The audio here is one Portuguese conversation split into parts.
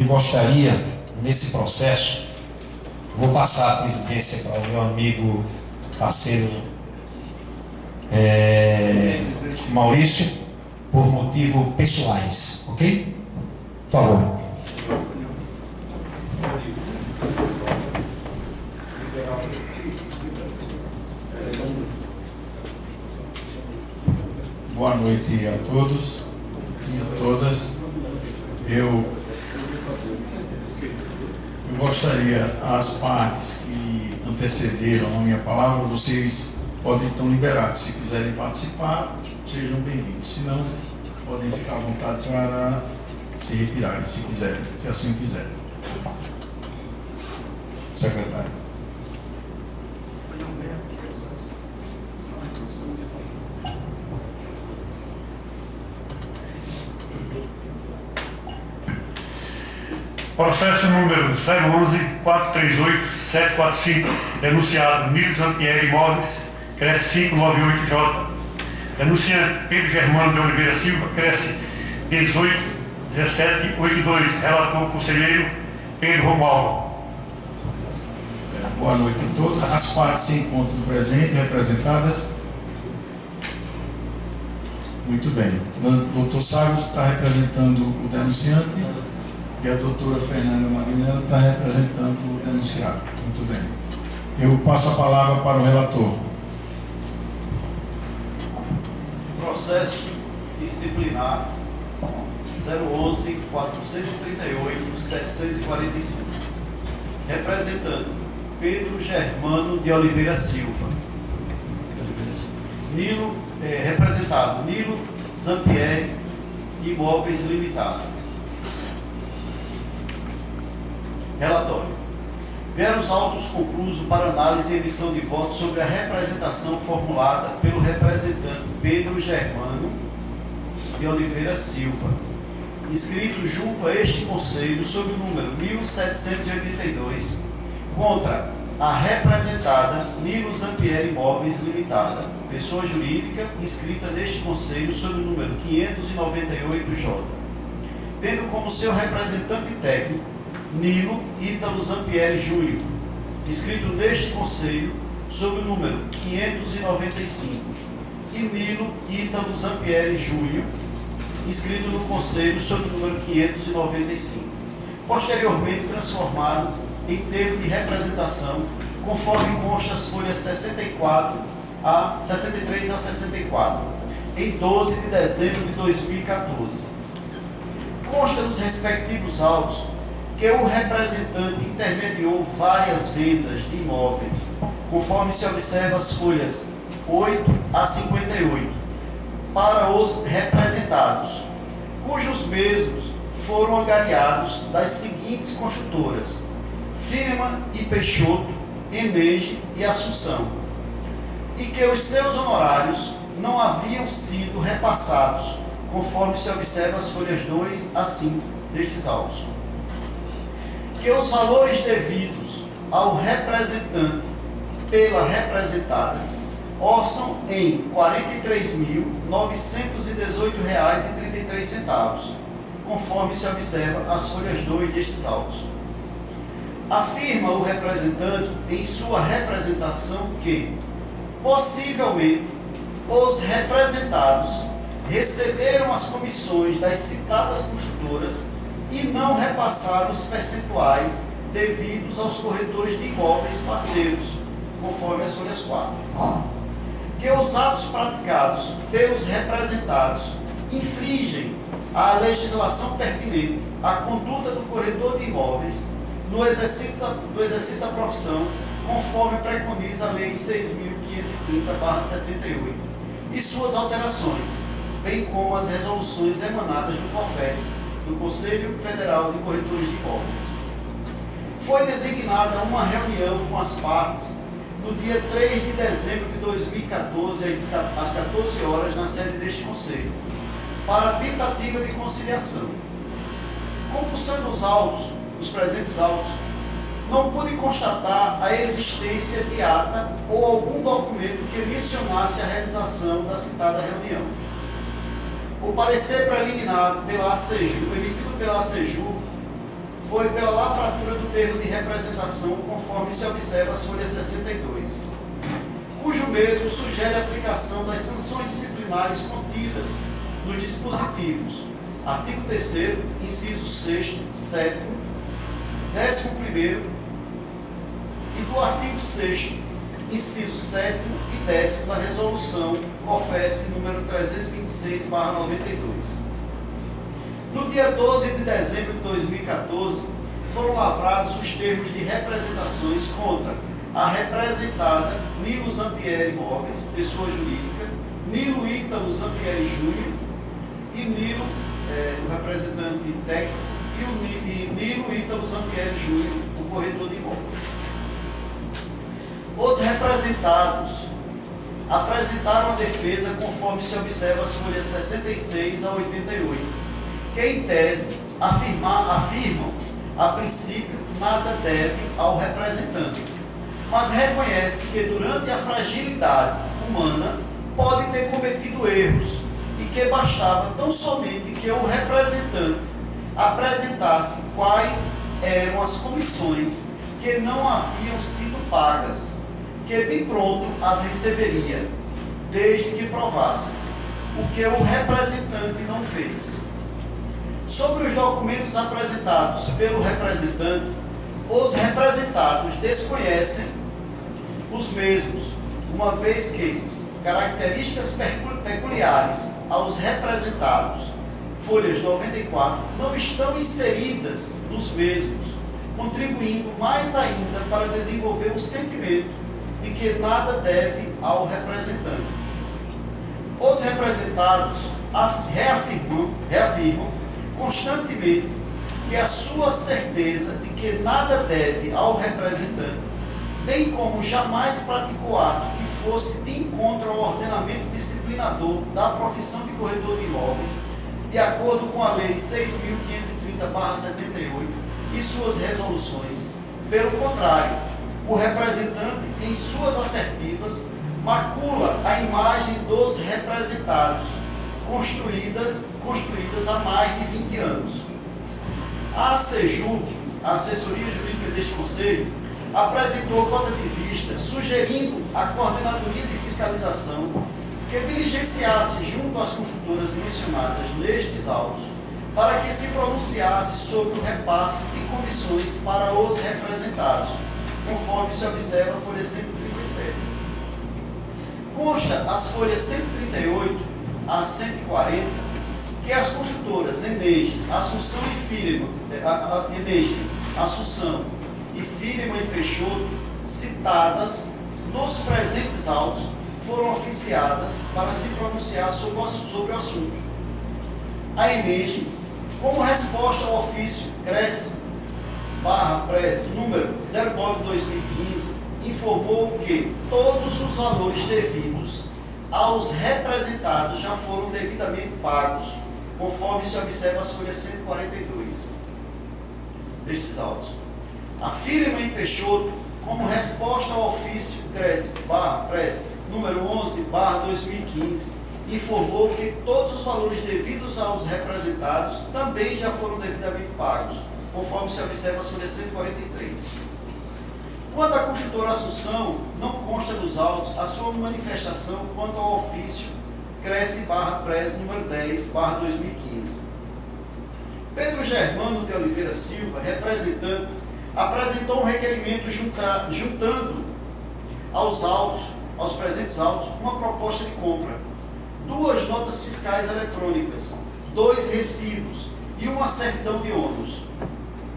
gostaria, nesse processo, vou passar a presidência para o meu amigo, parceiro Maurício, por motivos pessoais, ok? Por favor. Boa noite a todos e a todas. Eu gostaria, as partes que antecederam a minha palavra, vocês podem estar liberados. Se quiserem participar, sejam bem-vindos. Se não, podem ficar à vontade para se retirarem, se quiserem, se assim quiserem. Secretário. Processo número 011-438-745, denunciado Nilo Zampieri Imóveis, cresce 598J. Denunciante Pedro Germano de Oliveira Silva, cresce 18-1782. Relator conselheiro Pedro Romualdo. Boa noite a todos. As partes se encontram presentes, representadas. Muito bem. O doutor Sávio está representando o denunciante e a doutora Fernanda Marinella está representando o denunciado. Muito bem. Eu passo a palavra para o relator. Processo disciplinar 011-438-745. Representante Pedro Germano de Oliveira Silva. Representado Nilo Zampieri Imóveis Limitado. Relatório. Vieram os autos conclusos para análise e emissão de votos sobre a representação formulada pelo representante Pedro Germano de Oliveira Silva, inscrito junto a este Conselho sob o número 1782, contra a representada Nilo Zampieri Imóveis Limitada, pessoa jurídica inscrita neste Conselho sob o número 598J, tendo como seu representante técnico Nilo Ítalo Zampieri Júnior, inscrito neste Conselho sob o número 595, e Nilo Ítalo Zampieri Júnior, inscrito no Conselho sob o número 595, posteriormente transformado em termo de representação, conforme consta as folhas 63 a 64, em 12 de dezembro de 2014. Consta nos respectivos autos que o representante intermediou várias vendas de imóveis, conforme se observa as folhas 8 a 58, para os representados, cujos mesmos foram angariados das seguintes construtoras: Firma e Peixoto, Enege e Assunção, e que os seus honorários não haviam sido repassados, conforme se observa as folhas 2 a 5 destes autos. Que os valores devidos ao representante pela representada orçam em R$ 43.918,33, conforme se observa as folhas 2 destes autos. Afirma o representante em sua representação que, possivelmente, os representados receberam as comissões das citadas construtoras e não repassaram os percentuais devidos aos corretores de imóveis parceiros, conforme as folhas 4. Que os atos praticados pelos representados infringem a legislação pertinente à conduta do corretor de imóveis no exercício da profissão, conforme preconiza a Lei 6.530/78 e suas alterações, bem como as resoluções emanadas do COFES, do Conselho Federal de Corretores de Imóveis. Foi designada uma reunião com as partes no dia 3 de dezembro de 2014, às 14 horas, na sede deste Conselho, para a tentativa de conciliação. Compulsando os presentes autos, não pude constatar a existência de ata ou algum documento que mencionasse a realização da citada reunião. O parecer preliminar emitido pela ACEJU foi pela lavratura do termo de representação, conforme se observa as folhas 62, cujo mesmo sugere a aplicação das sanções disciplinares contidas nos dispositivos artigo 3º, inciso 6º, 7º, 11º e do artigo 6º, inciso 7º e 10º da resolução COFES número 326/92. No dia 12 de dezembro de 2014, foram lavrados os termos de representações contra a representada Nilo Zampieri Imóveis, pessoa jurídica, Nilo Ítalo Zampieri Júnior e Nilo, o representante técnico, e Nilo Ítalo Zampieri Júnior, o corretor de imóveis. Os representados apresentaram a defesa conforme se observa as folhas 66 a 88, que em tese afirmam a princípio nada deve ao representante, mas reconhece que durante a fragilidade humana pode ter cometido erros e que bastava tão somente que o representante apresentasse quais eram as comissões que não haviam sido pagas, que de pronto as receberia, desde que provasse, o que o representante não fez. Sobre os documentos apresentados pelo representante, os representados desconhecem os mesmos, uma vez que características peculiares aos representados, folhas 94, não estão inseridas nos mesmos, contribuindo mais ainda para desenvolver o sentimento de que nada deve ao representante. Os representados reafirmam constantemente que a sua certeza de que nada deve ao representante, bem como jamais praticou ato que fosse de encontro ao ordenamento disciplinador da profissão de corretor de imóveis, de acordo com a Lei 6.530/78 e suas resoluções. Pelo contrário, o representante, em suas assertivas, macula a imagem dos representados, construídas há mais de 20 anos. A ACEJUC, a Assessoria Jurídica deste Conselho, apresentou cota de vista, sugerindo à Coordenadoria de Fiscalização que diligenciasse junto às construtoras mencionadas nestes autos, para que se pronunciasse sobre o repasse de comissões para os representados, conforme se observa a folha 137. Consta as folhas 138 a 140 que as construtoras Enege, Assunção e Firema, Assunção e Firema e Peixoto, citadas nos presentes autos, foram oficiadas para se pronunciar sobre o assunto. A Enege, como resposta ao ofício CRES/PRES número 09/2015, informou que todos os valores devidos aos representados já foram devidamente pagos, conforme se observa as folhas 142 destes autos. A Firema em Peixoto, como resposta ao ofício CRES/PRES número 11/2015, informou que todos os valores devidos aos representados também já foram devidamente pagos, conforme se observa as folhas 143. Quanto à construtora Assunção, não consta nos autos a sua manifestação quanto ao ofício CRES/PRES número 10/2015. Pedro Germano de Oliveira Silva, representante, apresentou um requerimento juntando aos presentes autos, uma proposta de compra, 2 notas fiscais eletrônicas, 2 recibos e uma certidão de ônus.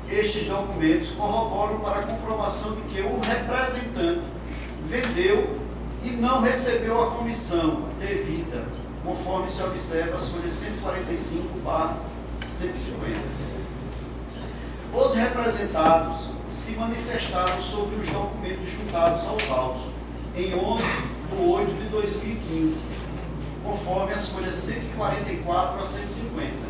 Estes documentos corroboram para a comprovação de que o representante vendeu e não recebeu a comissão devida, conforme se observa as folhas 145/150. Os representados se manifestaram sobre os documentos juntados aos autos em 11/8/2015, conforme as folhas 144-150.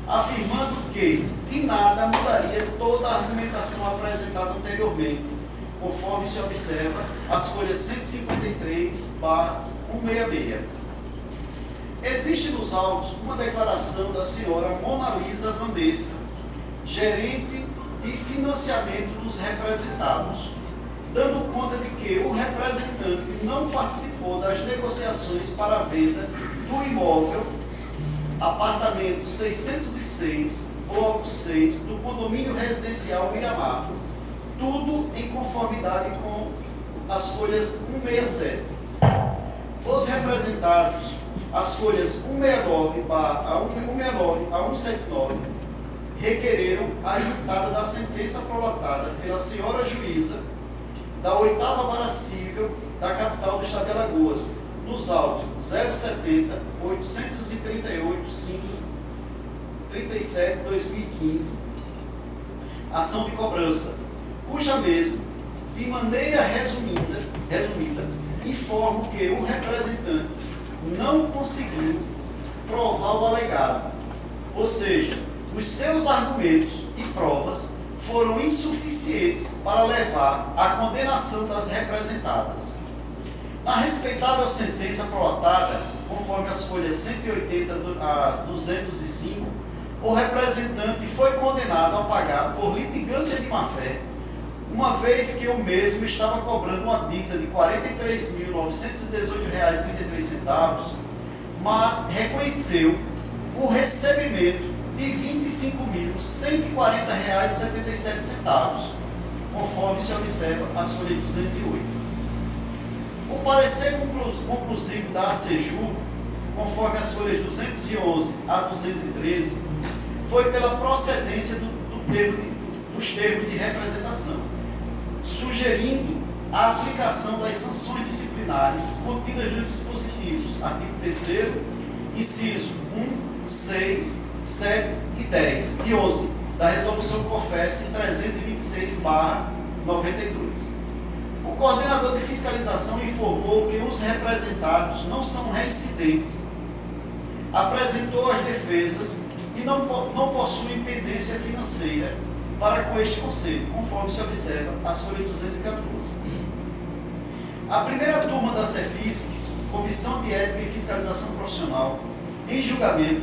Afirmando que de nada mudaria toda a argumentação apresentada anteriormente, conforme se observa as folhas 153/166. Existe nos autos uma declaração da senhora Mona Lisa Vanessa, gerente de financiamento dos representados, dando conta de que o representante não participou das negociações para a venda do imóvel, apartamento 606, bloco 6, do condomínio residencial Miramar, tudo em conformidade com as folhas 167. Os representados, as folhas 169 a 179, requereram a editada da sentença prolatada pela senhora juíza da 8ª Vara Civil da capital do estado de Alagoas, nos autos 070 838 537 2015, ação de cobrança, cuja mesma, de maneira resumida, informo que o representante não conseguiu provar o alegado, ou seja, os seus argumentos e provas foram insuficientes para levar à condenação das representadas. Na respeitável sentença prolatada, conforme as folhas 180 a 205, o representante foi condenado a pagar por litigância de má-fé, uma vez que o mesmo estava cobrando uma dívida de R$ 43.918,33, mas reconheceu o recebimento de R$ 25.140,77, conforme se observa as folhas 208. O parecer conclusivo da ACEJU, conforme as folhas 211 a 213, foi pela procedência dos termos de representação, sugerindo a aplicação das sanções disciplinares contidas nos dispositivos, artigo 3º, inciso 1, 6, 7 e 10 e 11 da Resolução COFES 326/92. O coordenador de fiscalização informou que os representados não são reincidentes, apresentou as defesas e não possuem pendência financeira para com este Conselho, conforme se observa as folhas 214. A primeira turma da CEFISC, Comissão de Ética e Fiscalização Profissional, em julgamento,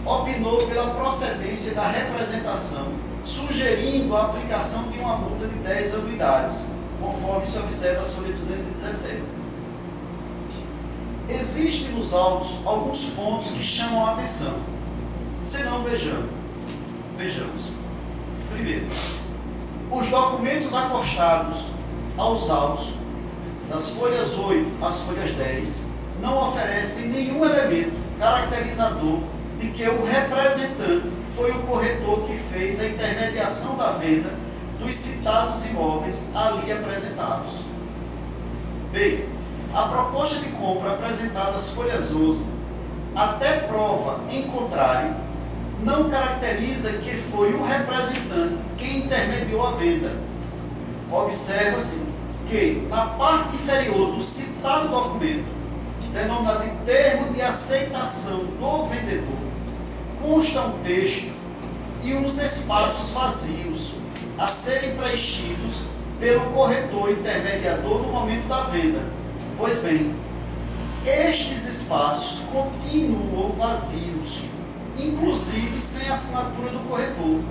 opinou pela procedência da representação, sugerindo a aplicação de uma multa de 10 anuidades, conforme se observa as folhas 217. Existem nos autos alguns pontos que chamam a atenção. Se não, vejamos. Primeiro, os documentos acostados aos autos, das folhas 8 às folhas 10, não oferecem nenhum elemento caracterizador de que o representante foi o corretor que fez a intermediação da venda dos citados imóveis ali apresentados. Bem, a proposta de compra apresentada às folhas 11, até prova em contrário, não caracteriza que foi o representante quem intermediou a venda. Observa-se que, na parte inferior do citado documento, denominado de termo de aceitação do vendedor, consta um texto e uns espaços vazios a serem preenchidos pelo corretor intermediador no momento da venda. Pois bem, estes espaços continuam vazios, inclusive sem assinatura do corretor.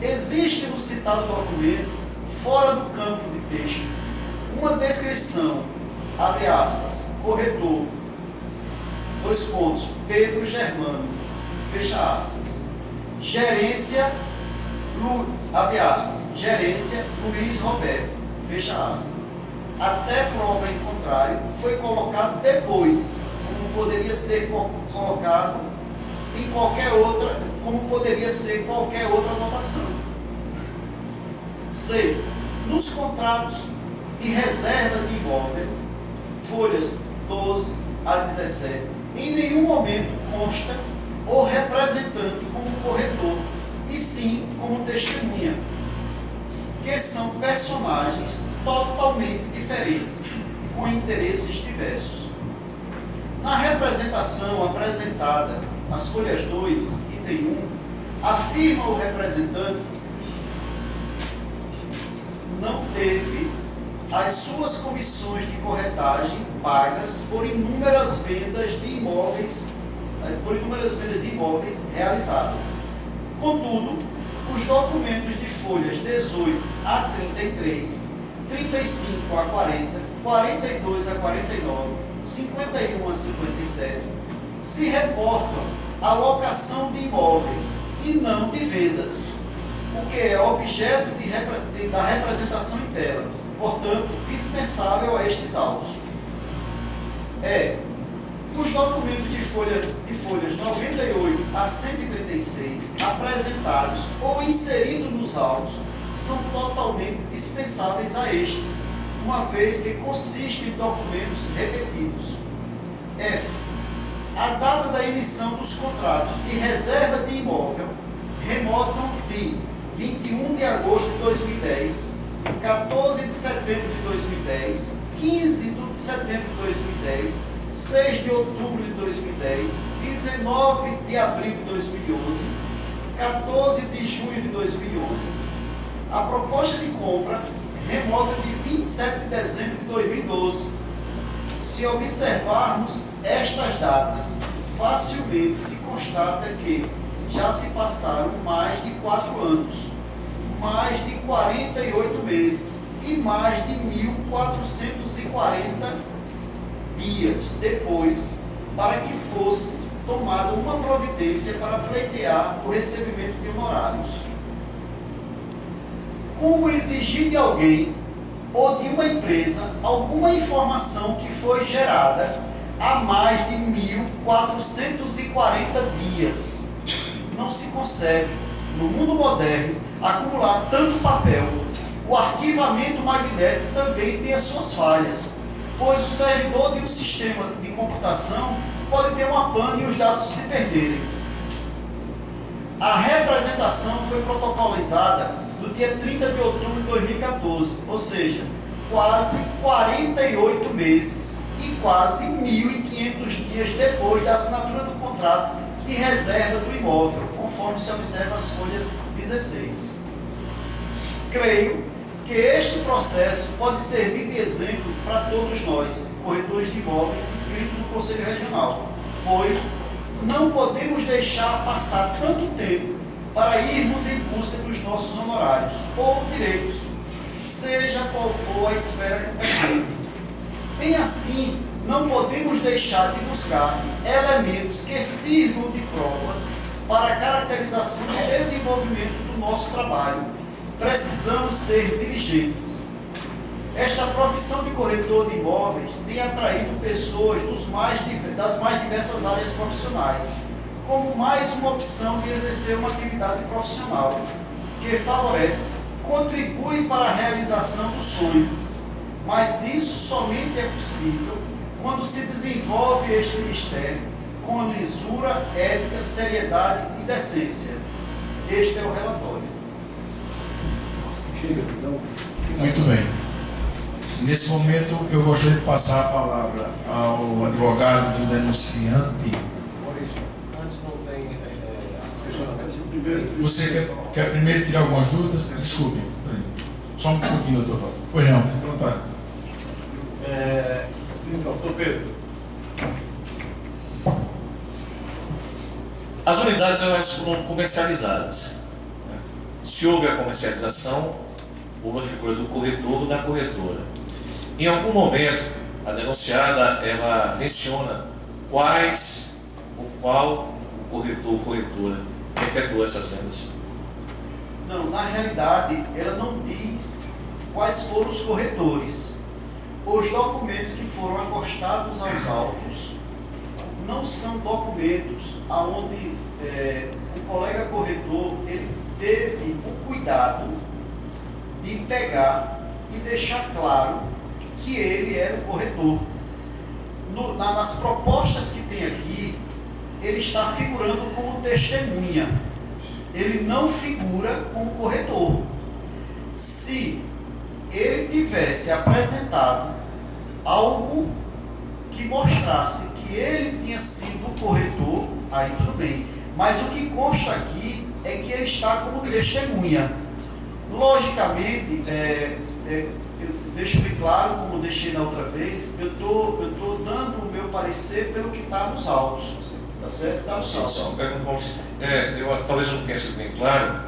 Existe no citado documento, fora do campo de texto, uma descrição, abre aspas, corretor, dois pontos, Pedro Germano, fecha aspas, gerência, abre aspas, gerência Luiz Roberto, fecha aspas. Até prova em contrário, foi colocado depois, como poderia ser colocado em qualquer outra, como poderia ser qualquer outra anotação. C. Nos contratos de reserva de imóvel, folhas 12 a 17, em nenhum momento consta o representante como corretor, e sim como testemunha, que são personagens totalmente diferentes, com interesses diversos. Na representação apresentada, as folhas 2, item 1, afirma o representante não teve as suas comissões de corretagem pagas por inúmeras vendas de imóveis realizadas. Contudo, os documentos de folhas 18 a 33, 35 a 40, 42 a 49, 51 a 57, se reportam a locação de imóveis e não de vendas, o que é objeto da representação em tela, portanto, dispensável a estes autos. Os documentos de folhas 98 a 136 apresentados ou inseridos nos autos são totalmente dispensáveis a estes, uma vez que consistem em documentos repetidos. F. A data da emissão dos contratos de reserva de imóvel remontam de 21 de agosto de 2010, 14 de setembro de 2010, 15 de setembro de 2010, 6 de outubro de 2010, 19 de abril de 2011, 14 de junho de 2011. A proposta de compra remonta de 27 de dezembro de 2012. Se observarmos estas datas, facilmente se constata que já se passaram mais de 4 anos, mais de 48 meses e mais de 1.440 dias depois para que fosse tomada uma providência para pleitear o recebimento de honorários. Como exigir de alguém ou de uma empresa alguma informação que foi gerada há mais de 1.440 dias? Não se consegue, no mundo moderno, acumular tanto papel. O arquivamento magnético também tem as suas falhas, pois o servidor de um sistema de computação pode ter uma pane e os dados se perderem. A representação foi protocolizada no dia 30 de outubro de 2014, ou seja, quase 48 meses e quase 1.500 dias depois da assinatura do contrato de reserva do imóvel, conforme se observa as folhas 16. Creio que este processo pode servir de exemplo para todos nós, corretores de imóveis inscritos no Conselho Regional, pois não podemos deixar passar tanto tempo para irmos em busca dos nossos honorários ou direitos, seja qual for a esfera competente. Em assim, não podemos deixar de buscar elementos que sirvam de provas para a caracterização e desenvolvimento do nosso trabalho. Precisamos ser diligentes. Esta profissão de corretor de imóveis tem atraído pessoas das mais diversas áreas profissionais, como mais uma opção de exercer uma atividade profissional, que favorece, contribui para a realização do sonho. Mas isso somente é possível quando se desenvolve este ministério com lisura, ética, seriedade e decência. Este é o relatório. Muito bem. Nesse momento, eu gostaria de passar a palavra ao advogado do denunciante. Antes não tem questionamento. Você quer primeiro tirar algumas dúvidas? Desculpe. Só um pouquinho, doutor. Pois não, fique à vontade. Doutor Pedro. As unidades elas foram comercializadas. Se houve a comercialização, houve a figura do corretor ou da corretora. Em algum momento, a denunciada ela menciona qual o corretor ou corretora efetuou essas vendas. Não, na realidade, ela não diz quais foram os corretores. Os documentos que foram acostados aos autos não são documentos onde o colega corretor ele teve o cuidado de pegar e deixar claro que ele era o corretor. Nas propostas que tem aqui, ele está figurando como testemunha. Ele não figura como corretor. Se ele tivesse apresentado algo que mostrasse que ele tinha sido o corretor, aí tudo bem. Mas o que consta aqui é que ele está como testemunha. Logicamente, eu deixo bem claro, como deixei na outra vez, eu estou dando o meu parecer pelo que está nos autos. Tá certo? Tá nos autos. Talvez eu não tenha sido bem claro.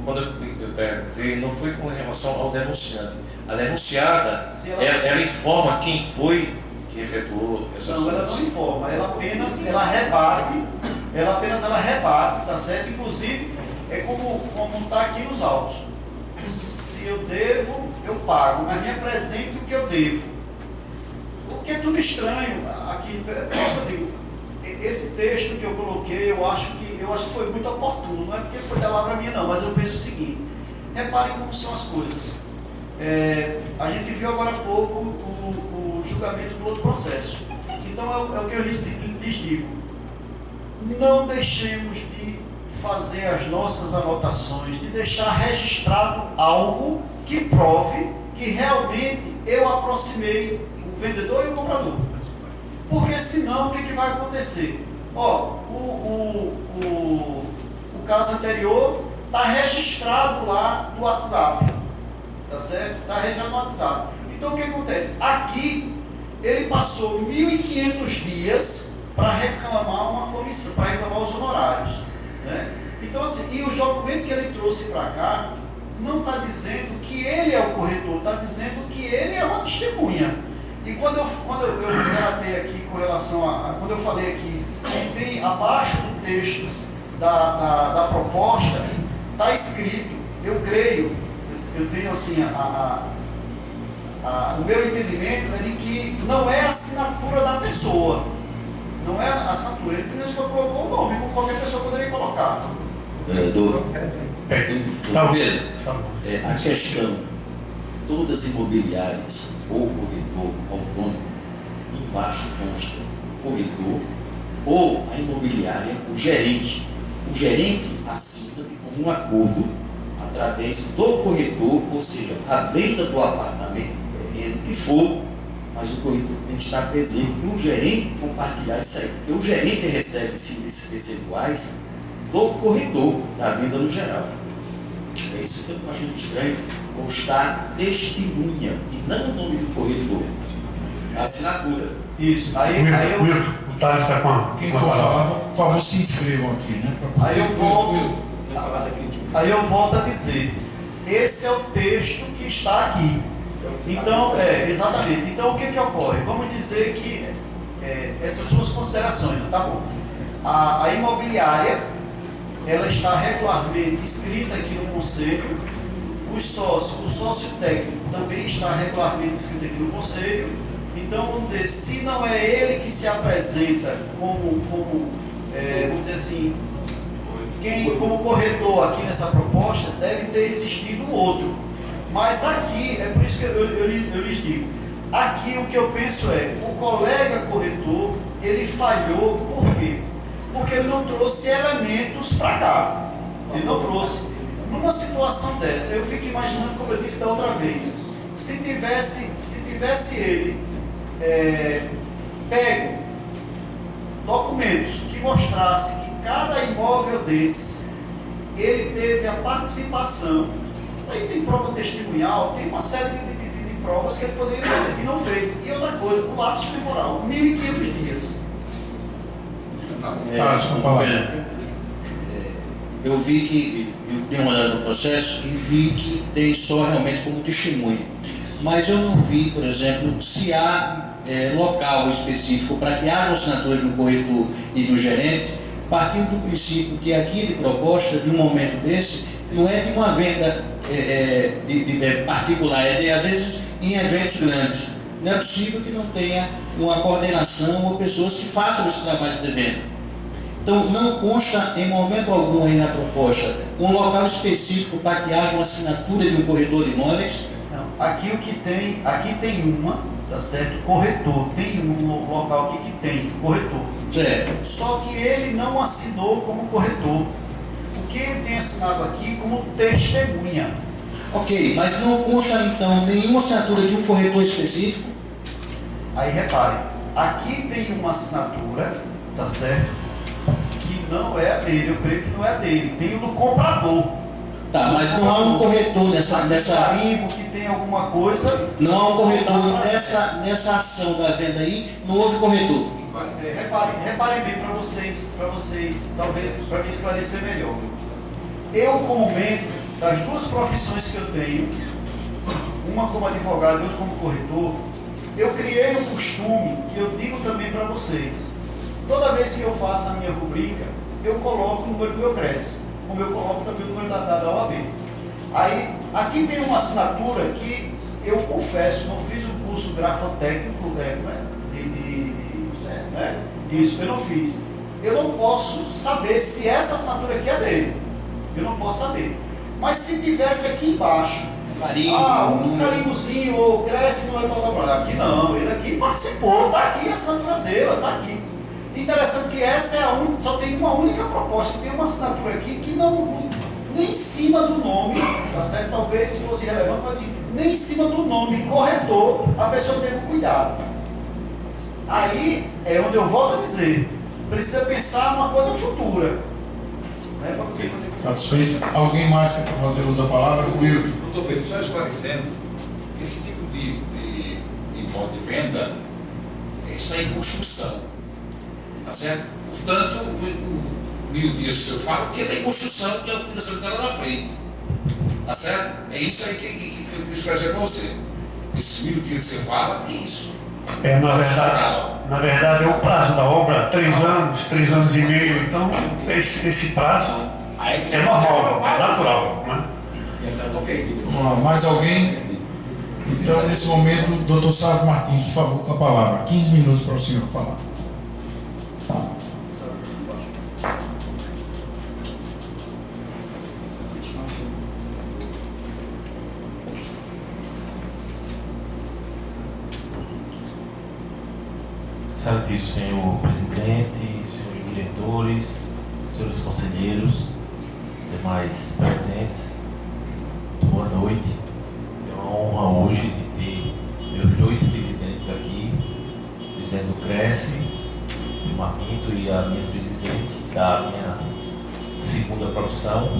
quando eu perguntei, não foi com relação ao denunciante. A denunciada, Se ela informa quem foi que efetuou essa Não, ela não informa, ela apenas rebate, tá certo? Inclusive, é como está aqui nos autos. Se eu devo, eu pago, mas me apresente o que eu devo. O que é tudo estranho aqui, por isso que eu digo, esse texto que eu coloquei, eu acho que foi muito oportuno, não é porque foi da palavra minha não, mas eu penso o seguinte, reparem como são as coisas. A gente viu agora há pouco o julgamento do outro processo. Então é o que eu lhes digo. Não deixemos de fazer as nossas anotações, de deixar registrado algo que prove que realmente eu aproximei o vendedor e o comprador. Porque senão o que vai acontecer? O caso anterior está registrado lá no WhatsApp. Tá certo? Está registrado no WhatsApp. Então o que acontece? Aqui ele passou 1.500 dias para reclamar uma comissão, para reclamar os honorários. Né? Então assim, e os documentos que ele trouxe para cá não está dizendo que ele é o corretor, está dizendo que ele é uma testemunha. E quando eu relatei aqui com relação quando eu falei aqui que tem abaixo do texto da proposta, está escrito, eu creio, eu tenho assim, o meu entendimento é de que não é a assinatura da pessoa, não é a assinatura, ele primeiro colocou o nome, como qualquer pessoa poderia colocar. A questão, todas imobiliárias ou corretor autônomo, embaixo consta corretor ou a imobiliária, o gerente. O gerente assina de comum acordo através do corretor, ou seja, a venda do apartamento, do que for, mas o corretor tem que estar presente e o gerente compartilhar isso aí, porque o gerente recebe esses percentuais do corretor, da venda no geral. É isso que eu estou achando estranho, constar testemunha e não o nome do corretor, a assinatura. Isso, O Thales está com Quem for falar, por favor, se inscrevam aqui, né? Aí eu volto a dizer, esse é o texto que está aqui. Então, exatamente. Então, o que ocorre? Vamos dizer que essas suas considerações, tá bom? A imobiliária, ela está regularmente inscrita aqui no conselho. O sócio técnico também está regularmente inscrito aqui no conselho. Então, vamos dizer, se não é ele que se apresenta como vamos dizer assim, como corretor aqui nessa proposta, deve ter existido um outro. Mas aqui, é por isso que eu lhes digo, aqui o que eu penso o colega corretor, ele falhou, por quê? Porque ele não trouxe elementos para cá. Ele não trouxe. Numa situação dessa, eu fico imaginando, como eu disse da outra vez, se tivesse ele pego documentos que mostrassem que cada imóvel desse, ele teve a participação, aí tem prova testemunhal, tem uma série de provas que ele poderia fazer, que não fez. E outra coisa, o lapso temporal, 1.500 dias. Eu vi que, eu dei uma olhada no processo e vi que tem só realmente como testemunha. Mas eu não vi, por exemplo, se há local específico para que haja assinatura de um corretor e do gerente, partindo do princípio que a guia de proposta, de um momento desse, não é de uma venda particular, às vezes em eventos grandes. Não é possível que não tenha uma coordenação ou pessoas que façam esse trabalho de venda. Então, não consta em momento algum aí na proposta um local específico para que haja uma assinatura de um corretor de imóveis? Não, aqui tem uma, tá certo? Corretor, tem um local aqui que tem corretor. Certo. Só que ele não assinou como corretor. O que ele tem assinado aqui como testemunha. Ok, mas não consta então nenhuma assinatura de um corretor específico? Aí reparem, aqui tem uma assinatura, tá certo? Que não é a dele, eu creio que não é a dele, tem o do comprador. Tá, mas não há um corretor nessa carimbo que tem alguma coisa. Não há um corretor nessa ação da venda aí, não houve corretor. Reparem bem para vocês, talvez para me esclarecer melhor. eu, como membro das duas profissões que eu tenho, uma como advogado e outra como corretor, eu criei um costume que eu digo também para vocês. Toda vez que eu faço a minha rubrica, eu coloco o número do meu CRES, como eu coloco também o número da OAB. Aí, aqui tem uma assinatura que eu confesso, não fiz o curso grafotécnico, isso, eu não fiz. Eu não posso saber se essa assinatura aqui é dele. Eu não posso saber. Mas se tivesse aqui embaixo, um carimbozinho, ou cresce, não é tal. Aqui não, ele aqui participou, está aqui a assinatura dele, está aqui. Interessante que essa é só tem uma única proposta, tem uma assinatura aqui que não, nem em cima do nome, tá certo? Talvez fosse relevante, mas assim, nem em cima do nome corretor, a pessoa teve cuidado. Aí é onde eu volto a dizer, precisa pensar numa coisa futura. Né? Satisfeito? Alguém mais quer fazer uso da palavra? Wilton. Doutor Pedro, só esclarecendo, esse tipo de imóvel de venda está em construção, tá certo? Portanto, o 1000 dias que o senhor fala, porque está em construção, porque a fundação está lá na frente, tá certo? É isso aí que eu esclareci para você. Esses 1000 dias que você fala, é isso. Na verdade, é o prazo da obra, 3 anos, 3 anos e meio, então esse prazo é normal, é natural. Né? Vamos lá, mais alguém? Então, nesse momento, o doutor Sávio Martins, por favor, com a palavra. 15 minutos para o senhor falar. Excelentíssimo senhor presidente, senhores diretores, senhores conselheiros, demais presentes, boa noite. Tenho a honra hoje de ter meus 2 presidentes aqui, o presidente do Cresce, o Marquinto, e a minha presidente da minha segunda profissão,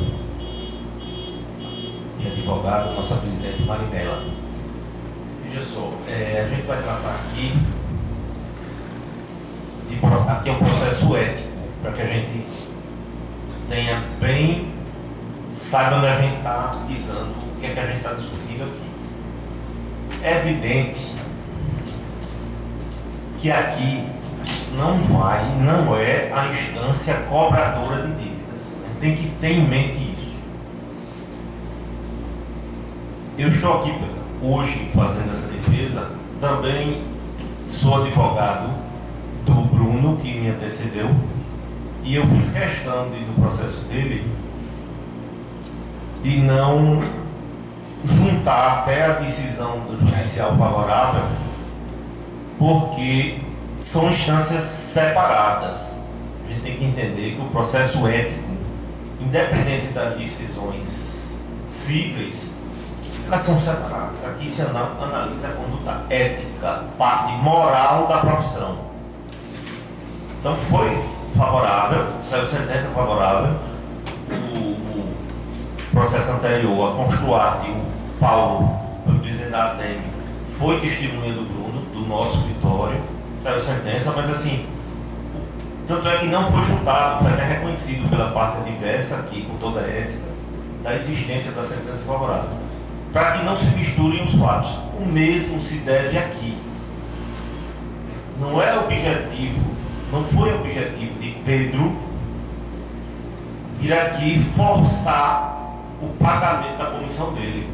de advogado, nossa presidente Marinela. Veja só, a gente vai tratar aqui é um processo ético, para que a gente tenha bem, saiba onde a gente está pisando, o que é que a gente está discutindo aqui. É evidente que aqui não é a instância cobradora de dívidas. A gente tem que ter em mente isso. Eu estou aqui hoje fazendo essa defesa, também sou advogado do Bruno, que me antecedeu, e eu fiz questão no processo dele de não juntar até a decisão do judicial favorável, porque são instâncias separadas. A gente tem que entender que o processo ético, independente das decisões cíveis, elas são separadas. Aqui se analisa a conduta ética, parte moral da profissão. Então foi favorável, saiu sentença favorável. O processo anterior, a Construarte, o Paulo foi presidente da ADEM, foi testemunha do Bruno, do nosso escritório, saiu sentença, mas assim, tanto é que não foi juntado, foi até reconhecido pela parte adversa aqui, com toda a ética, da existência da sentença favorável. Para que não se misturem os fatos. O mesmo se deve aqui. Não é objetivo, não foi objetivo de Pedro vir aqui forçar o pagamento da comissão dele.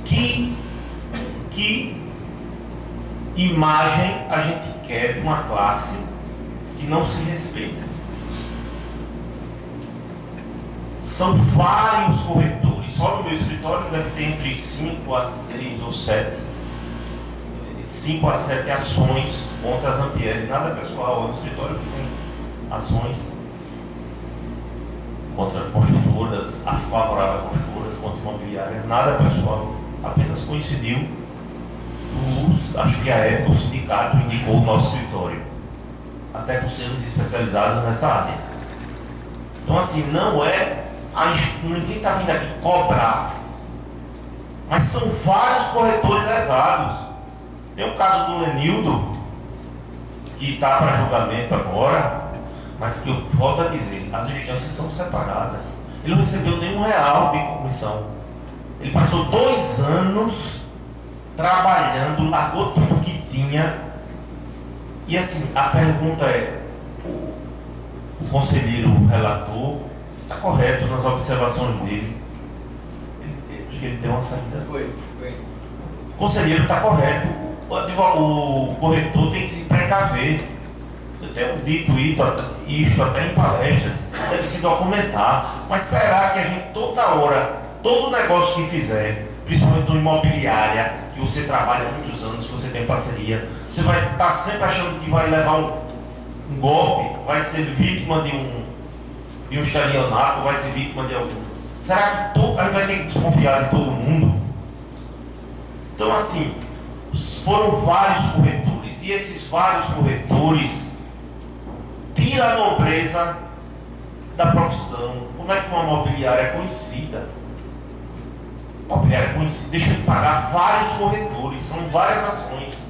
Que imagem a gente quer de uma classe que não se respeita? São vários corretores. Só no meu escritório deve ter entre 5 a 6 ou 7. 5 a 7 ações contra as Zampieri. Nada pessoal, é um escritório que tem ações contra construtoras, a favorável a construtoras, contra imobiliárias, nada pessoal, apenas coincidiu. Acho que a época o sindicato indicou o nosso escritório, até por sermos especializados nessa área. Então, assim, não é. Ninguém está vindo aqui cobrar, mas são vários corretores lesados. Tem o caso do Lenildo, que está para julgamento agora, Mas que eu volto a dizer, as instâncias são separadas. Ele não recebeu nenhum real de comissão. Ele passou 2 anos trabalhando, largou tudo que tinha. E assim, a pergunta é, o conselheiro relator está correto nas observações dele. Acho que ele deu uma saída. Foi. O conselheiro está correto. O corretor tem que se precaver. Eu tenho dito isto até em palestras, deve se documentar. Mas será que a gente toda hora, todo negócio que fizer, principalmente no imobiliária, que você trabalha há muitos anos, que você tem parceria, você vai estar sempre achando que vai levar um golpe, vai ser vítima de um estelionato, vai ser vítima de algum. Será que a gente vai ter que desconfiar de todo mundo? Então, assim, foram vários corretores, e esses vários corretores tiram a nobreza da profissão. Como é que uma imobiliária é conhecida? Uma imobiliária é conhecida, deixa de pagar vários corretores, são várias ações.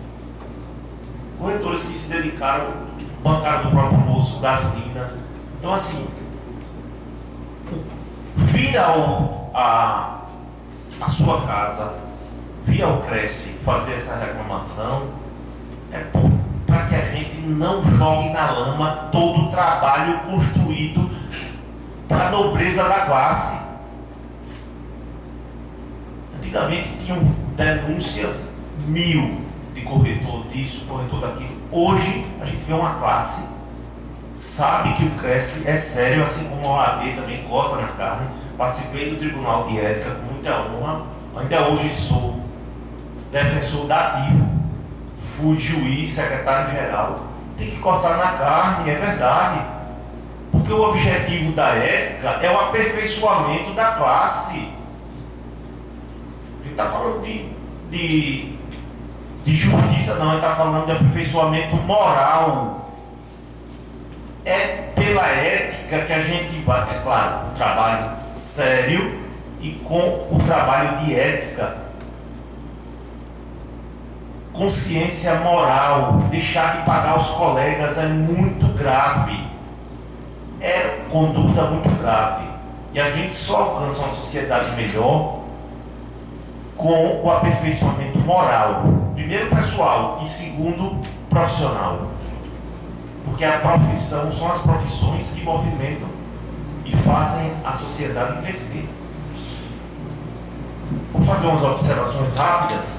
Corretores que se dedicaram, bancaram do próprio bolso, gasolina. Então, assim, vira a sua casa, via o Cresce fazer essa reclamação, para que a gente não jogue na lama todo o trabalho construído para a nobreza da classe. Antigamente tinham denúncias 1000 de corretor disso, corretor daquilo. Hoje a gente vê uma classe, sabe que o Cresce é sério, assim como a OAB também cota na carne. Participei do Tribunal de Ética com muita honra, ainda hoje sou defensor dativo, fui juiz, secretário-geral. Tem que cortar na carne, é verdade, porque o objetivo da ética é o aperfeiçoamento da classe. A gente está falando de justiça, não, a gente está falando de aperfeiçoamento moral. É pela ética que a gente vai, é claro, um trabalho sério e com o trabalho de ética. Consciência moral, deixar de pagar os colegas é muito grave, é conduta muito grave, e a gente só alcança uma sociedade melhor com o aperfeiçoamento moral, primeiro pessoal e segundo profissional, porque a profissão são as profissões que movimentam e fazem a sociedade crescer. Vou fazer umas observações rápidas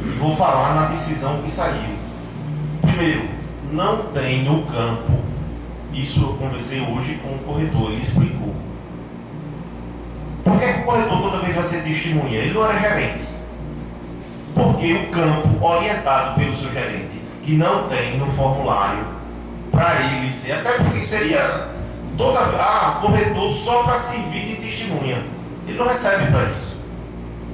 e vou falar na decisão que saiu. Primeiro, não tem no campo, isso eu conversei hoje com o corretor, ele explicou. Por que o corretor toda vez vai ser testemunha? Ele não era gerente. Porque o campo, orientado pelo seu gerente, que não tem no formulário, para ele ser, até porque seria corretor só para servir de testemunha. Ele não recebe para isso.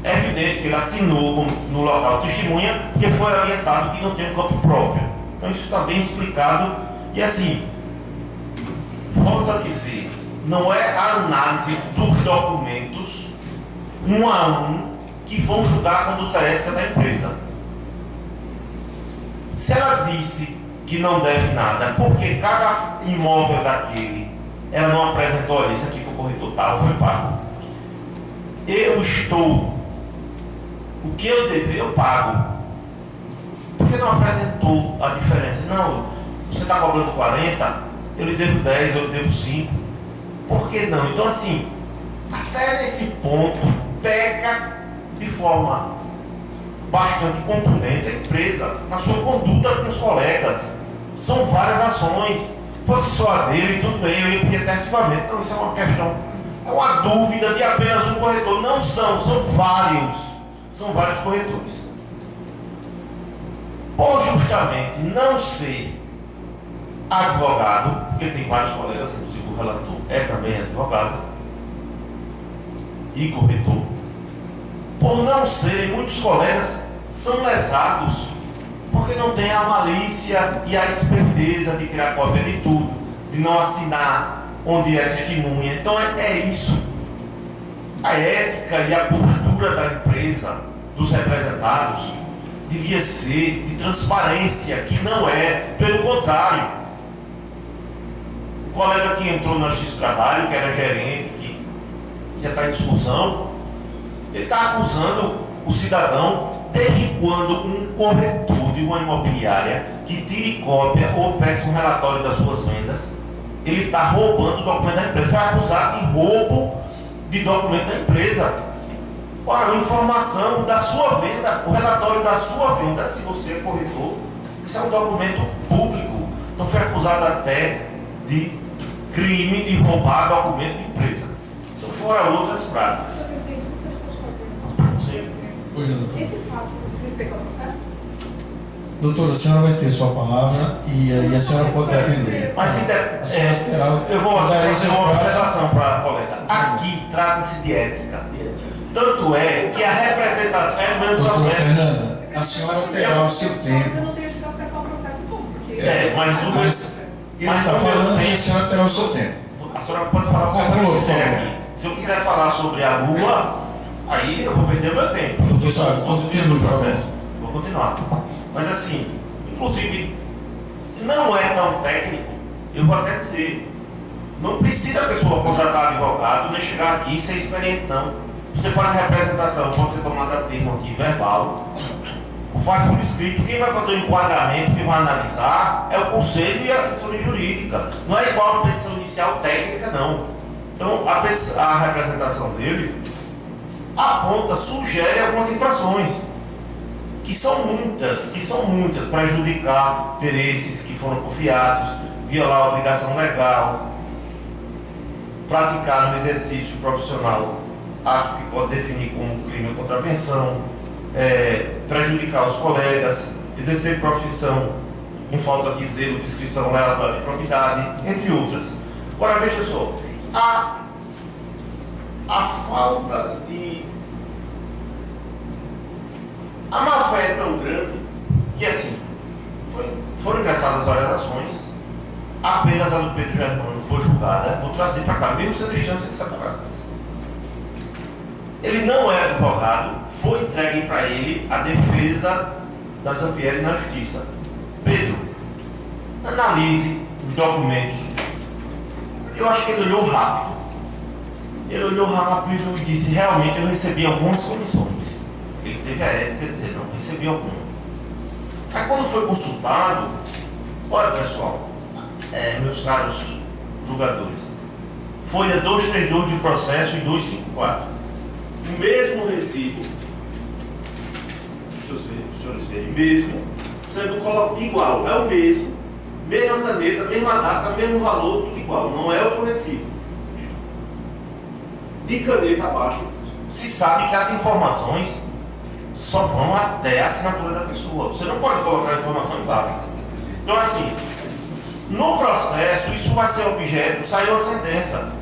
É evidente que ele assinou no local testemunha, porque foi orientado que não tem um campo próprio. Então isso está bem explicado. E assim, volto a dizer, não é a análise dos documentos, um a um, que vão julgar a conduta ética da empresa. Se ela disse que não deve nada, porque cada imóvel daquele, ela não apresentou, olha, isso aqui foi corretor tal, foi pago. Eu estou, o que eu dever, eu pago. Por que não apresentou a diferença? Não, você está cobrando 40, eu lhe devo 10, eu lhe devo 5. Por que não? Então assim, até nesse ponto, pega de forma bastante contundente a empresa na sua conduta com os colegas. São várias ações. Se fosse só a dele, tudo bem, eu ia pedir até ativamente. Então isso é uma questão, é uma dúvida de apenas um corretor. Não são vários. São vários corretores. Por justamente não ser advogado, porque tem vários colegas, inclusive o relator é também advogado e corretor, por não serem, muitos colegas são lesados, porque não tem a malícia e a esperteza de criar cópia de tudo, de não assinar onde é testemunha. Então é isso. A ética e a postura da empresa, dos representados, devia ser de transparência, que não é, pelo contrário. O colega que entrou no Justiça do Trabalho, que era gerente, que já está em discussão, ele está acusando o cidadão desde quando um corretor de uma imobiliária que tire cópia ou peça um relatório das suas vendas, ele está roubando o documento da empresa. Foi acusado de roubo de documento da empresa. Ora, a informação da sua venda, o relatório da sua venda, se você é corretor, isso é um documento público. Então foi acusado até de crime de roubar documento de empresa. Então fora outras práticas. Senhor presidente, gostaria só de fazer Sim. esse fato diz respeito ao processo? Doutora, a senhora vai ter sua palavra e aí a senhora pode defender. Mas A senhora terá. eu vou fazer uma prazo. observação para a colega. Aqui trata-se de ética. Tanto é que a representação é o mesmo Doutora processo. Fernanda, a senhora terá o seu tempo. Eu não tenho de classificação o processo todo, porque... Mas Ele está falando e a senhora terá o seu tempo. a senhora pode falar o que a senhora Conclua, quiser por favor. aqui. Se eu quiser falar sobre a rua, aí eu vou perder meu tempo. Doutor Sávio, Todo no processo. Vou continuar. Mas assim, inclusive, não é tão técnico, eu vou até dizer, não precisa a pessoa contratar advogado, nem chegar aqui e ser experiente, não. Você faz a representação, pode ser tomada a termo aqui, verbal, faz por escrito. Quem vai fazer o enquadramento, quem vai analisar, é o conselho e a assessoria jurídica. Não é igual a petição inicial técnica, não. Então, a representação dele aponta, sugere algumas infrações, que são muitas, prejudicar interesses que foram confiados, violar a obrigação legal, praticar no exercício profissional ato que pode definir como crime ou contravenção, prejudicar os colegas, exercer profissão com falta de zelo, discrição, lealdade e probidade, entre outras. Agora veja só, a falta de... A má-fé é tão grande que assim, foram ingressadas várias ações, apenas a do Pedro Germano foi julgada, vou trazer para cá, mesmo sendo instâncias separadas. Ele não é advogado, foi entregue para ele a defesa da Zampieri na justiça. Pedro, analise os documentos. Eu acho que ele olhou rápido. Ele olhou rápido e disse, realmente eu recebi algumas comissões. Ele teve a ética de dizer, não, recebi algumas. Aí quando foi consultado, olha pessoal, meus caros julgadores, folha 232 de processo e 254. O mesmo recibo, os senhores verem, mesmo, sendo colocado igual, é o mesmo, mesma caneta, mesma data, mesmo valor, tudo igual, não é outro recibo. De caneta abaixo, se sabe que as informações só vão até a assinatura da pessoa. Você não pode colocar a informação embaixo. Então assim, no processo, isso vai ser objeto, saiu a sentença.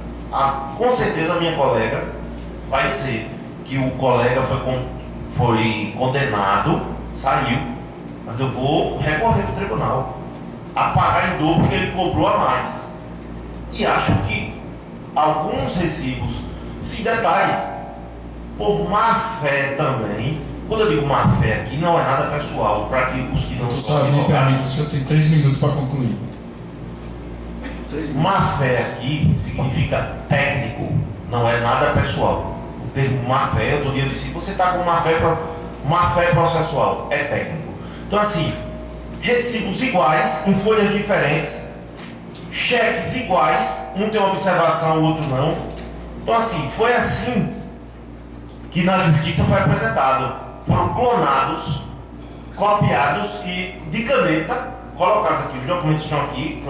Com certeza a minha colega vai dizer que o colega foi condenado, saiu, mas eu vou recorrer para o tribunal a pagar em dobro porque ele cobrou a mais. E acho que alguns recibos, se detalhe, por má fé também. Quando eu digo má fé aqui, não é nada pessoal, para que os que não são advogados... me permita, o senhor tem 3 minutos para concluir. Má fé aqui significa técnico, não é nada pessoal. O termo má fé, outro dia eu disse, você está com má fé processual, é técnico. Então assim, recibos iguais, em folhas diferentes, cheques iguais, um tem uma observação, o outro não. Então assim, foi assim que na justiça foi apresentado. Foram clonados, copiados e de caneta, colocados aqui, os documentos estão aqui,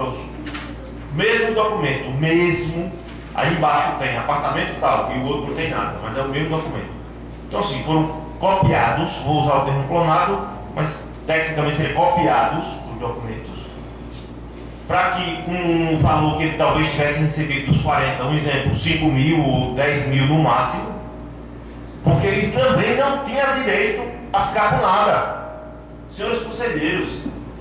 mesmo documento, mesmo, aí embaixo tem apartamento tal, e o outro não tem nada, mas é o mesmo documento. Então assim, foram copiados, vou usar o termo clonado, mas tecnicamente seriam copiados os documentos, para que com um valor que ele talvez tivesse recebido dos 40, um exemplo, 5 mil ou 10 mil no máximo, porque ele também não tinha direito a ficar com nada. Senhores conselheiros,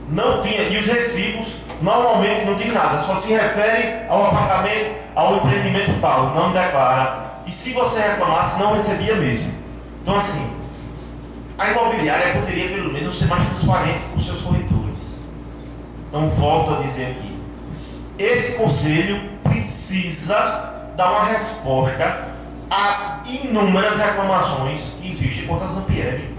não tinha, e os recibos normalmente não diz nada, só se refere ao apartamento, ao empreendimento tal, não declara. E se você reclamasse, não recebia mesmo. Então assim, a imobiliária poderia pelo menos ser mais transparente com os seus corretores. Então volto a dizer aqui, esse conselho precisa dar uma resposta às inúmeras reclamações que existem contra a Zampieri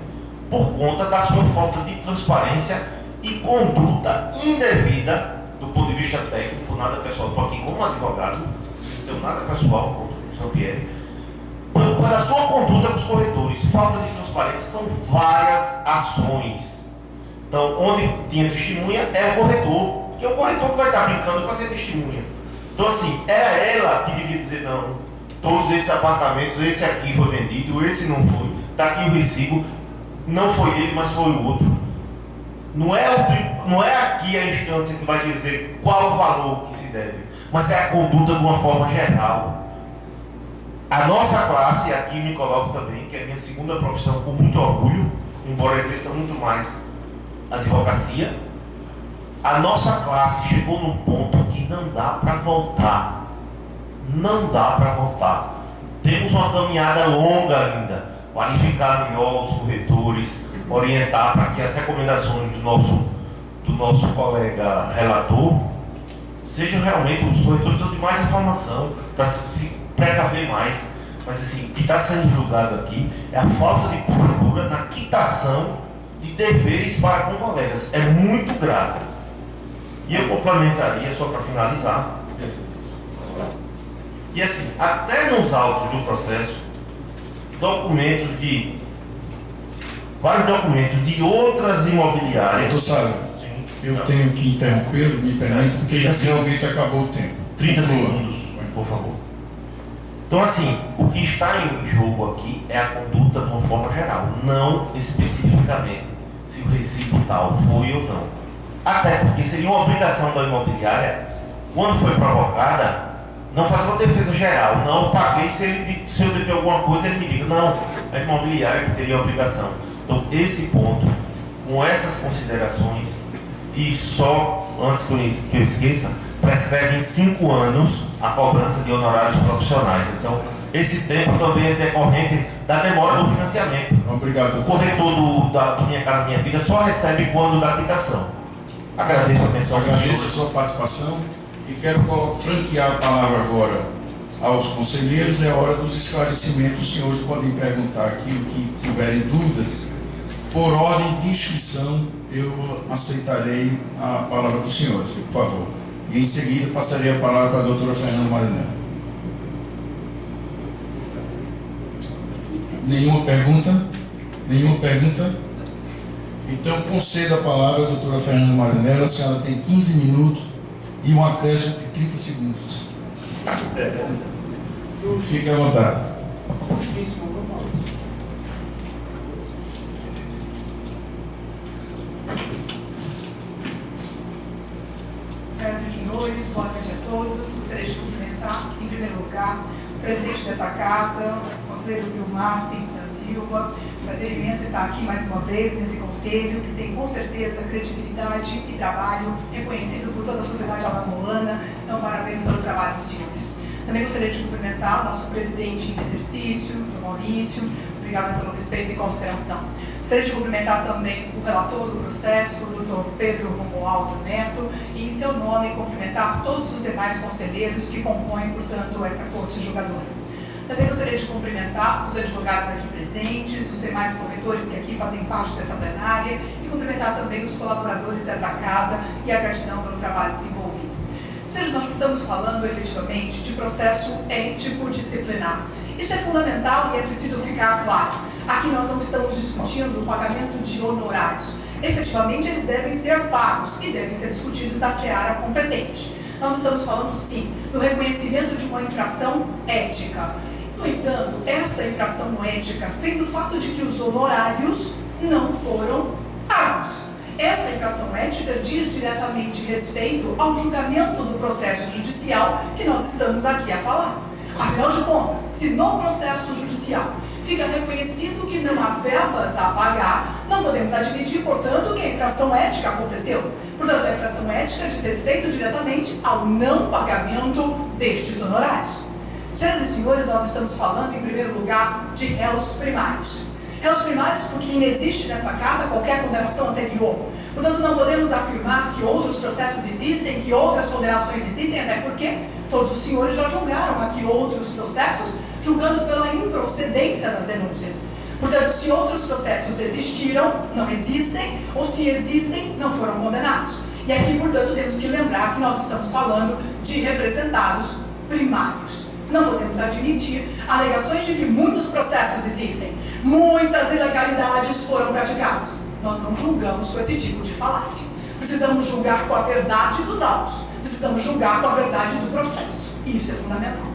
por conta da sua falta de transparência e conduta indevida do ponto de vista técnico. Nada pessoal, estou aqui como advogado, não tenho nada pessoal contra o Zampieri, pela sua conduta com os corretores. Falta de transparência, são várias ações. Então, onde tinha testemunha é o corretor, porque o corretor que vai estar brincando para ser testemunha. Então, assim, era ela que devia dizer: não, todos esses apartamentos, esse aqui foi vendido, esse não foi, está aqui o recibo, não foi ele, mas foi o outro. Não é aqui a instância que vai dizer qual o valor que se deve, mas é a conduta de uma forma geral. A nossa classe, aqui me coloco também, que é a minha segunda profissão, com muito orgulho, embora exerça muito mais advocacia, a nossa classe chegou num ponto que não dá para voltar. Não dá para voltar. Temos uma caminhada longa ainda, qualificar melhor os corretores, orientar para que as recomendações do nosso colega relator sejam realmente, os corretores precisam de mais informação para se precaver mais. Mas assim, o que está sendo julgado aqui é a falta de postura na quitação de deveres para com colegas. É muito grave. E eu complementaria, só para finalizar, que assim, até nos autos do processo, vários documentos de outras imobiliárias. Doutor Sábio, eu tenho que interrompê-lo, me permite, porque realmente acabou o tempo. 30 segundos, por favor. Então, assim, o que está em jogo aqui é a conduta de uma forma geral, não especificamente se o recibo tal foi ou não. Até porque seria uma obrigação da imobiliária, quando foi provocada, não fazer uma defesa geral. Não, paguei, se eu dever alguma coisa, ele me diga. Não, é a imobiliária que teria a obrigação. Então, esse ponto, com essas considerações, e só, antes que eu esqueça, prescreve em 5 anos a cobrança de honorários profissionais. Então, esse tempo também é decorrente da demora do financiamento. Obrigado, doutor. O corretor do Minha Casa Minha Vida só recebe quando da quitação. Agradeço a atenção. Agradeço a sua participação e quero franquear a palavra agora aos conselheiros. É a hora dos esclarecimentos. Os senhores podem perguntar aqui o que tiverem dúvidas. Por ordem de inscrição, eu aceitarei a palavra dos senhores, por favor. E em seguida passarei a palavra para a doutora Fernanda Marinella. Nenhuma pergunta? Nenhuma pergunta? Então, concedo a palavra à doutora Fernanda Marinella. A senhora tem 15 minutos e um acréscimo de 30 segundos. Fique à vontade. Senhoras e senhores, boa noite a todos. Gostaria de cumprimentar, em primeiro lugar, o presidente dessa casa, o conselheiro Vilmar Pinto da Silva. Prazer imenso estar aqui mais uma vez nesse conselho, que tem com certeza credibilidade e trabalho reconhecido por toda a sociedade alagoana. Então, parabéns pelo trabalho dos senhores. Também gostaria de cumprimentar o nosso presidente em exercício, o Maurício. Obrigada pelo respeito e consideração. Gostaria de cumprimentar também o relator do processo, o Dr. Pedro Romualdo Neto, e em seu nome cumprimentar todos os demais conselheiros que compõem, portanto, esta corte julgadora. Também gostaria de cumprimentar os advogados aqui presentes, os demais corretores que aqui fazem parte dessa plenária, e cumprimentar também os colaboradores dessa casa e a gratidão pelo trabalho desenvolvido. Senhores, nós estamos falando efetivamente de processo ético-disciplinar. Isso é fundamental e é preciso ficar claro. Aqui nós não estamos discutindo o pagamento de honorários. Efetivamente, eles devem ser pagos e devem ser discutidos na seara competente. Nós estamos falando, sim, do reconhecimento de uma infração ética. No entanto, essa infração ética vem do fato de que os honorários não foram pagos. Essa infração ética diz diretamente respeito ao julgamento do processo judicial que nós estamos aqui a falar. Afinal de contas, se no processo judicial fica reconhecido que não há verbas a pagar, não podemos admitir, portanto, que a infração ética aconteceu. Portanto, a infração ética diz respeito diretamente ao não pagamento destes honorários. Senhoras e senhores, nós estamos falando, em primeiro lugar, de réus primários. Réus primários porque não existe nessa casa qualquer condenação anterior. Portanto, não podemos afirmar que outros processos existem, que outras condenações existem, até porque todos os senhores já julgaram aqui outros processos, julgando pela improcedência das denúncias. Portanto, se outros processos existiram, não existem, ou se existem, não foram condenados. E aqui, portanto, temos que lembrar que nós estamos falando de representados primários. Não podemos admitir alegações de que muitos processos existem, muitas ilegalidades foram praticadas. Nós não julgamos com esse tipo de falácia. Precisamos julgar com a verdade dos autos, precisamos julgar com a verdade do processo. Isso é fundamental.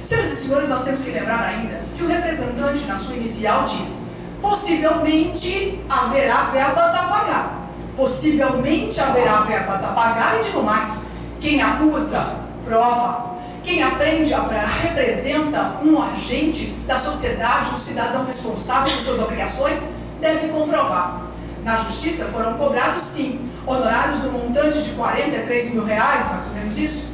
Senhoras e senhores, nós temos que lembrar ainda que o representante, na sua inicial, diz: possivelmente haverá verbas a pagar. Possivelmente haverá verbas a pagar, e digo mais: quem acusa, prova. Quem representa um agente da sociedade, um cidadão responsável por suas obrigações, deve comprovar. Na justiça foram cobrados, sim, honorários do montante de R$43 mil, mais ou menos isso.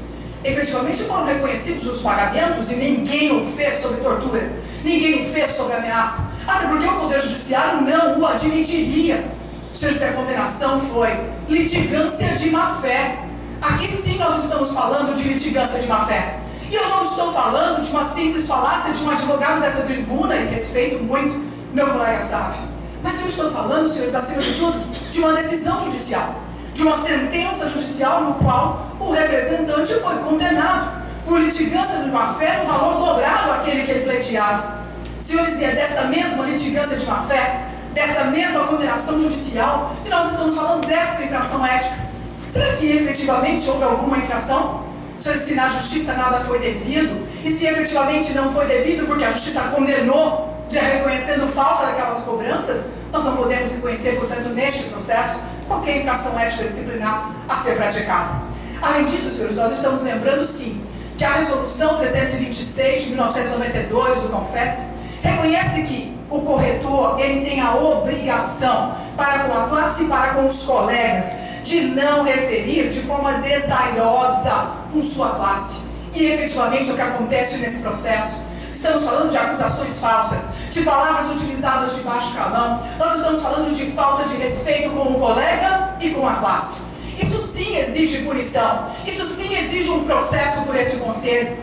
Efetivamente foram reconhecidos os pagamentos e ninguém o fez sob tortura, ninguém o fez sob ameaça, até porque o Poder Judiciário não o admitiria. Se a condenação foi litigância de má-fé. Aqui sim nós estamos falando de litigância de má-fé. E eu não estou falando de uma simples falácia de um advogado dessa tribuna, e respeito muito meu colega Sávio. Mas eu estou falando, senhores, acima de tudo, de uma decisão judicial, de uma sentença judicial no qual o representante foi condenado por litigância de má-fé no valor dobrado àquele que ele pleiteava. Senhores, e é desta mesma litigância de má-fé, desta mesma condenação judicial, que nós estamos falando desta infração ética. Será que efetivamente houve alguma infração? Senhores, se na justiça nada foi devido, e se efetivamente não foi devido porque a justiça condenou, já reconhecendo falsa daquelas cobranças, nós não podemos reconhecer, portanto, neste processo, qualquer infração ética disciplinar a ser praticada. Além disso, senhores, nós estamos lembrando, sim, que a Resolução 326 de 1992 do CONFES reconhece que o corretor, ele tem a obrigação para com a classe e para com os colegas de não referir de forma desairosa com sua classe. E efetivamente o que acontece nesse processo, estamos falando de acusações falsas, de palavras utilizadas de baixo calão, nós estamos falando de falta de respeito com o colega e com a classe. Isso sim exige punição, isso sim exige um processo por esse conselho.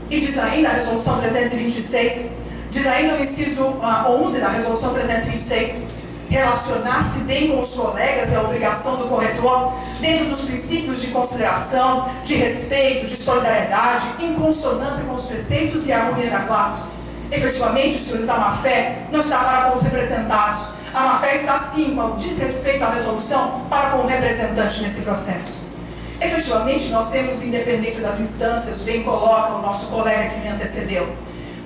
E diz ainda a Resolução 326, diz ainda o inciso 11 da Resolução 326, relacionar-se bem com os colegas é a obrigação do corretor, dentro dos princípios de consideração, de respeito, de solidariedade, em consonância com os preceitos e a harmonia da classe. Efetivamente, senhores, a má-fé não está para com os representados. A má-fé está, sim, com o desrespeito à resolução para com o representante nesse processo. Efetivamente, nós temos independência das instâncias, bem coloca o nosso colega que me antecedeu.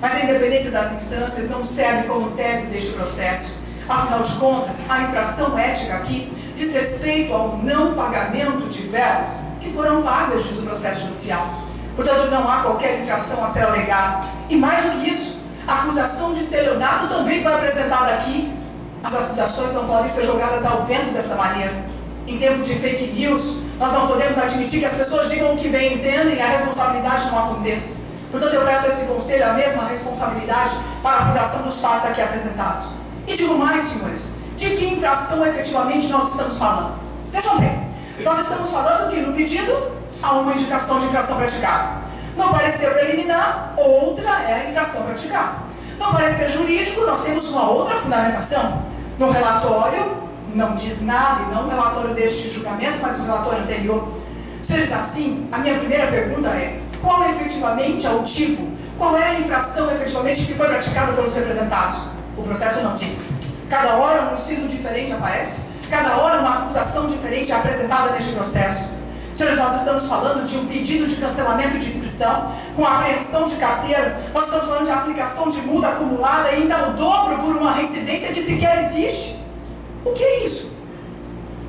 Mas a independência das instâncias não serve como tese deste processo. Afinal de contas, a infração ética aqui diz respeito ao não pagamento de verbas que foram pagas, diz o processo judicial. Portanto, não há qualquer infração a ser alegada. E mais do que isso, a acusação de estelionato também foi apresentada aqui. As acusações não podem ser jogadas ao vento desta maneira. Em tempo de fake news, nós não podemos admitir que as pessoas digam o que bem entendem e a responsabilidade não aconteça. Portanto, eu peço a esse conselho a mesma responsabilidade para a apuração dos fatos aqui apresentados. E digo mais, senhores, de que infração efetivamente nós estamos falando? Vejam bem, nós estamos falando que no pedido há uma indicação de infração praticada. No parecer preliminar, outra é a infração praticada. No parecer jurídico, nós temos uma outra fundamentação. No relatório, não diz nada, e não no relatório deste julgamento, mas no relatório anterior. Senhores, assim, a minha primeira pergunta é: qual efetivamente é o tipo, qual é a infração efetivamente que foi praticada pelos representados? O processo não diz. Cada hora um inciso diferente aparece, cada hora uma acusação diferente é apresentada neste processo. Senhores, nós estamos falando de um pedido de cancelamento de inscrição, com apreensão de carteira, nós estamos falando de aplicação de multa acumulada e ainda o dobro por uma reincidência que sequer existe. O que é isso?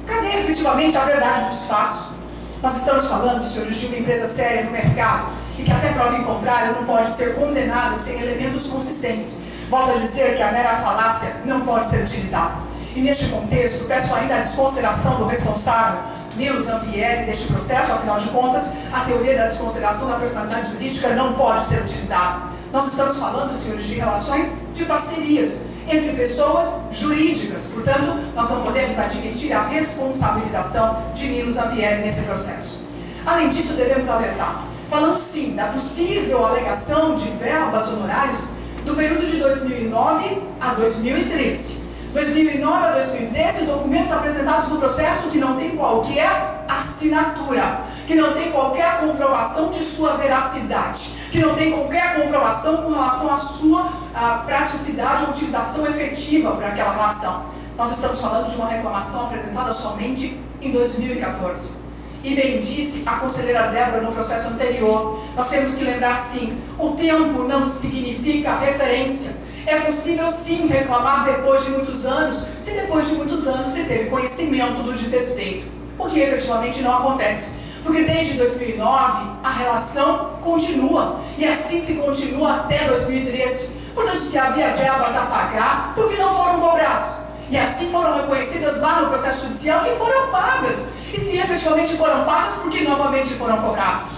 Cadê efetivamente a verdade dos fatos? Nós estamos falando, senhores, de uma empresa séria no mercado e que até prova em contrário não pode ser condenada sem elementos consistentes. Volto a dizer que a mera falácia não pode ser utilizada. E neste contexto, peço ainda a desconsideração do responsável, Nilo Zampieri, deste processo. Afinal de contas, a teoria da desconsideração da personalidade jurídica não pode ser utilizada. Nós estamos falando, senhores, de relações de parcerias. entre pessoas jurídicas. Portanto, nós não podemos admitir a responsabilização de Nilo Zampieri nesse processo. Além disso, devemos alertar, falando sim da possível alegação de verbas honorários do período de 2009 a 2013. 2009 a 2013, documentos apresentados no processo que não tem qualquer assinatura, que não tem qualquer comprovação de sua veracidade, que não tem qualquer comprovação com relação à sua praticidade ou utilização efetiva para aquela relação. Nós estamos falando de uma reclamação apresentada somente em 2014. E bem disse a conselheira Débora no processo anterior, nós temos que lembrar sim, o tempo não significa referência. É possível sim reclamar depois de muitos anos, se depois de muitos anos se teve conhecimento do desrespeito, o que efetivamente não acontece. Porque desde 2009 a relação continua, e assim se continua até 2013. Portanto, se havia verbas a pagar, por que não foram cobrados? E assim foram reconhecidas lá no processo judicial que foram pagas. E se efetivamente foram pagas, por que novamente foram cobradas?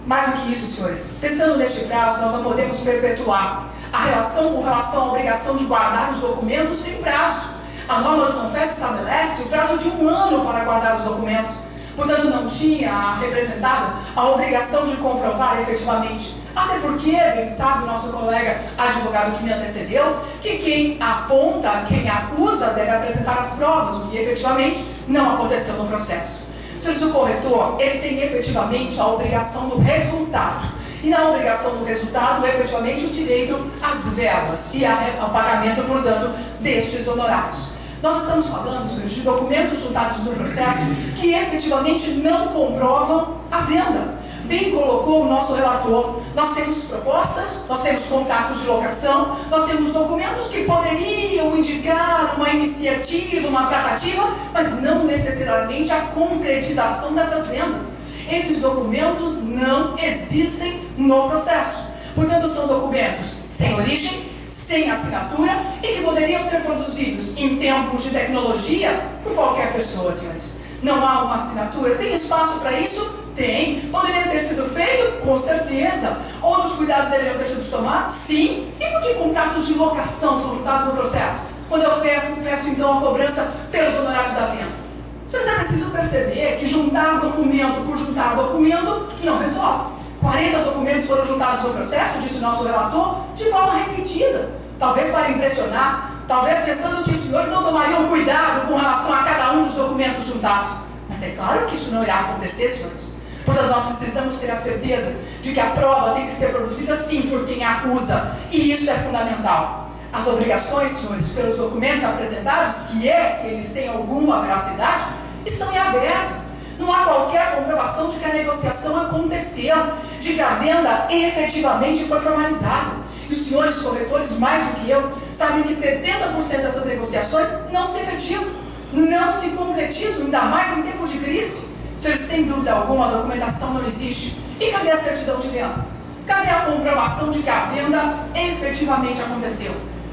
Mais do que isso, senhores, pensando neste prazo, nós não podemos perpetuar a relação com relação à obrigação de guardar os documentos em prazo. A norma do CONFES estabelece o prazo de 1 ano para guardar os documentos. Portanto, não tinha a representada a obrigação de comprovar efetivamente. Até porque, bem sabe o nosso colega advogado que me antecedeu, que quem aponta, quem acusa, deve apresentar as provas, o que efetivamente não aconteceu no processo. Senhores, o corretor, ele tem efetivamente a obrigação do resultado. E na obrigação do resultado, efetivamente, o direito às verbas e ao pagamento, portanto, destes honorários. Nós estamos falando, senhores, de documentos juntados no processo que efetivamente não comprovam a venda. Bem colocou o nosso relator, nós temos propostas, nós temos contratos de locação, nós temos documentos que poderiam indicar uma iniciativa, uma tratativa, mas não necessariamente a concretização dessas vendas. Esses documentos não existem no processo. Portanto, são documentos sem origem, sem assinatura e que poderiam ser produzidos em tempos de tecnologia por qualquer pessoa, senhores. Não há uma assinatura. Tem espaço para isso? Tem. Poderia ter sido feito? Com certeza. Outros cuidados deveriam ter sido tomados? Sim. E por que contratos de locação são juntados no processo? Quando eu peço então a cobrança pelos honorários da venda. Senhores, é preciso perceber que juntar documento por juntar documento não resolve. 40 documentos foram juntados no processo, disse o nosso relator, de forma repetida. Talvez para impressionar, talvez pensando que os senhores não tomariam cuidado com relação a cada um dos documentos juntados. Mas é claro que isso não irá acontecer, senhores. Portanto, nós precisamos ter a certeza de que a prova tem que ser produzida sim por quem acusa. E isso é fundamental. As obrigações, senhores, pelos documentos apresentados, se é que eles têm alguma veracidade, estão em aberto. Não há qualquer comprovação de que a negociação aconteceu, de que a venda efetivamente foi formalizada. E os senhores corretores, mais do que eu, sabem que 70% dessas negociações não se efetivam, não se concretizam, ainda mais em tempo de crise. Senhores, sem dúvida alguma, a documentação não existe. E cadê a certidão de venda? Cadê a comprovação de que a venda efetivamente aconteceu?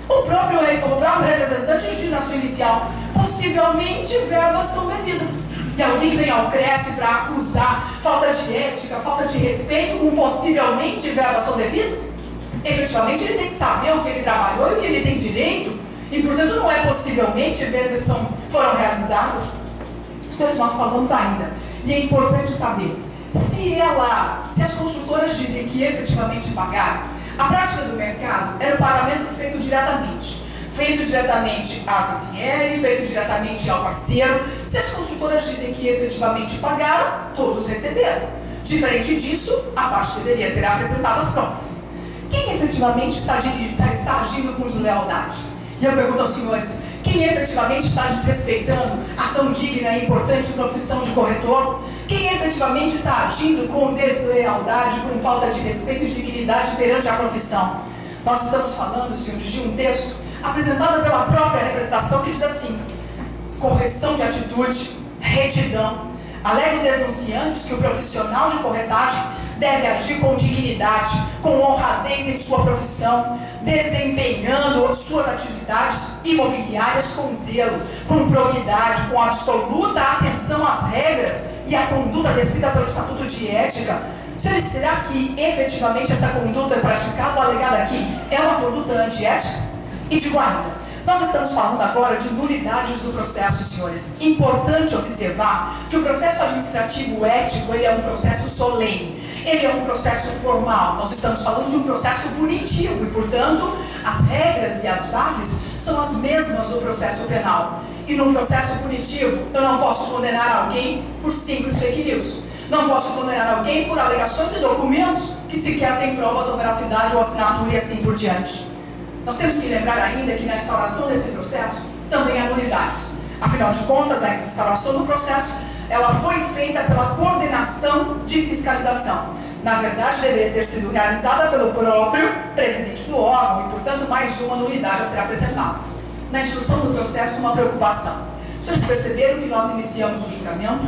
O próprio representante diz na sua inicial, possivelmente verbas são devidas. E alguém vem ao Cresce para acusar falta de ética, falta de respeito com possivelmente verbas são devidas? Efetivamente ele tem que saber o que ele trabalhou e o que ele tem direito. E portanto não é possivelmente verbas foram realizadas. Isso nós falamos ainda. E é importante saber, se as construtoras dizem que efetivamente pagaram, a prática do mercado era o pagamento feito diretamente à Zampieri, feito diretamente ao parceiro. Se as construtoras dizem que efetivamente pagaram, todos receberam. Diferente disso, a parte deveria ter apresentado as provas. Quem efetivamente está agindo com deslealdade? E eu pergunto aos senhores, quem efetivamente está desrespeitando a tão digna e importante profissão de corretor? Quem efetivamente está agindo com deslealdade, com falta de respeito e dignidade perante a profissão? Nós estamos falando, senhores, de um texto apresentado pela própria representação que diz assim: correção de atitude, retidão. Alega os denunciantes que o profissional de corretagem deve agir com dignidade, com honradez em sua profissão, desempenhando suas atividades imobiliárias com zelo, com probidade, com absoluta atenção às regras e à conduta descrita pelo Estatuto de Ética. Senhores, será que efetivamente essa conduta praticada ou alegada aqui é uma conduta antiética? E digo ainda, nós estamos falando agora de nulidades do processo, senhores. Importante observar que o processo administrativo ético, ele é um processo solene, ele é um processo formal. Nós estamos falando de um processo punitivo e, portanto, as regras e as bases são as mesmas do processo penal. E num processo punitivo, eu não posso condenar alguém por simples fake news. Não posso condenar alguém por alegações e documentos que sequer têm provas ou veracidade ou assinatura e assim por diante. Nós temos que lembrar ainda que na instauração desse processo também há nulidades. Afinal de contas, a instauração do processo, ela foi feita pela coordenação de fiscalização. Na verdade, deveria ter sido realizada pelo próprio presidente do órgão e, portanto, mais uma nulidade a ser apresentada. Na instrução do processo, uma preocupação. Os senhores perceberam que nós iniciamos o julgamento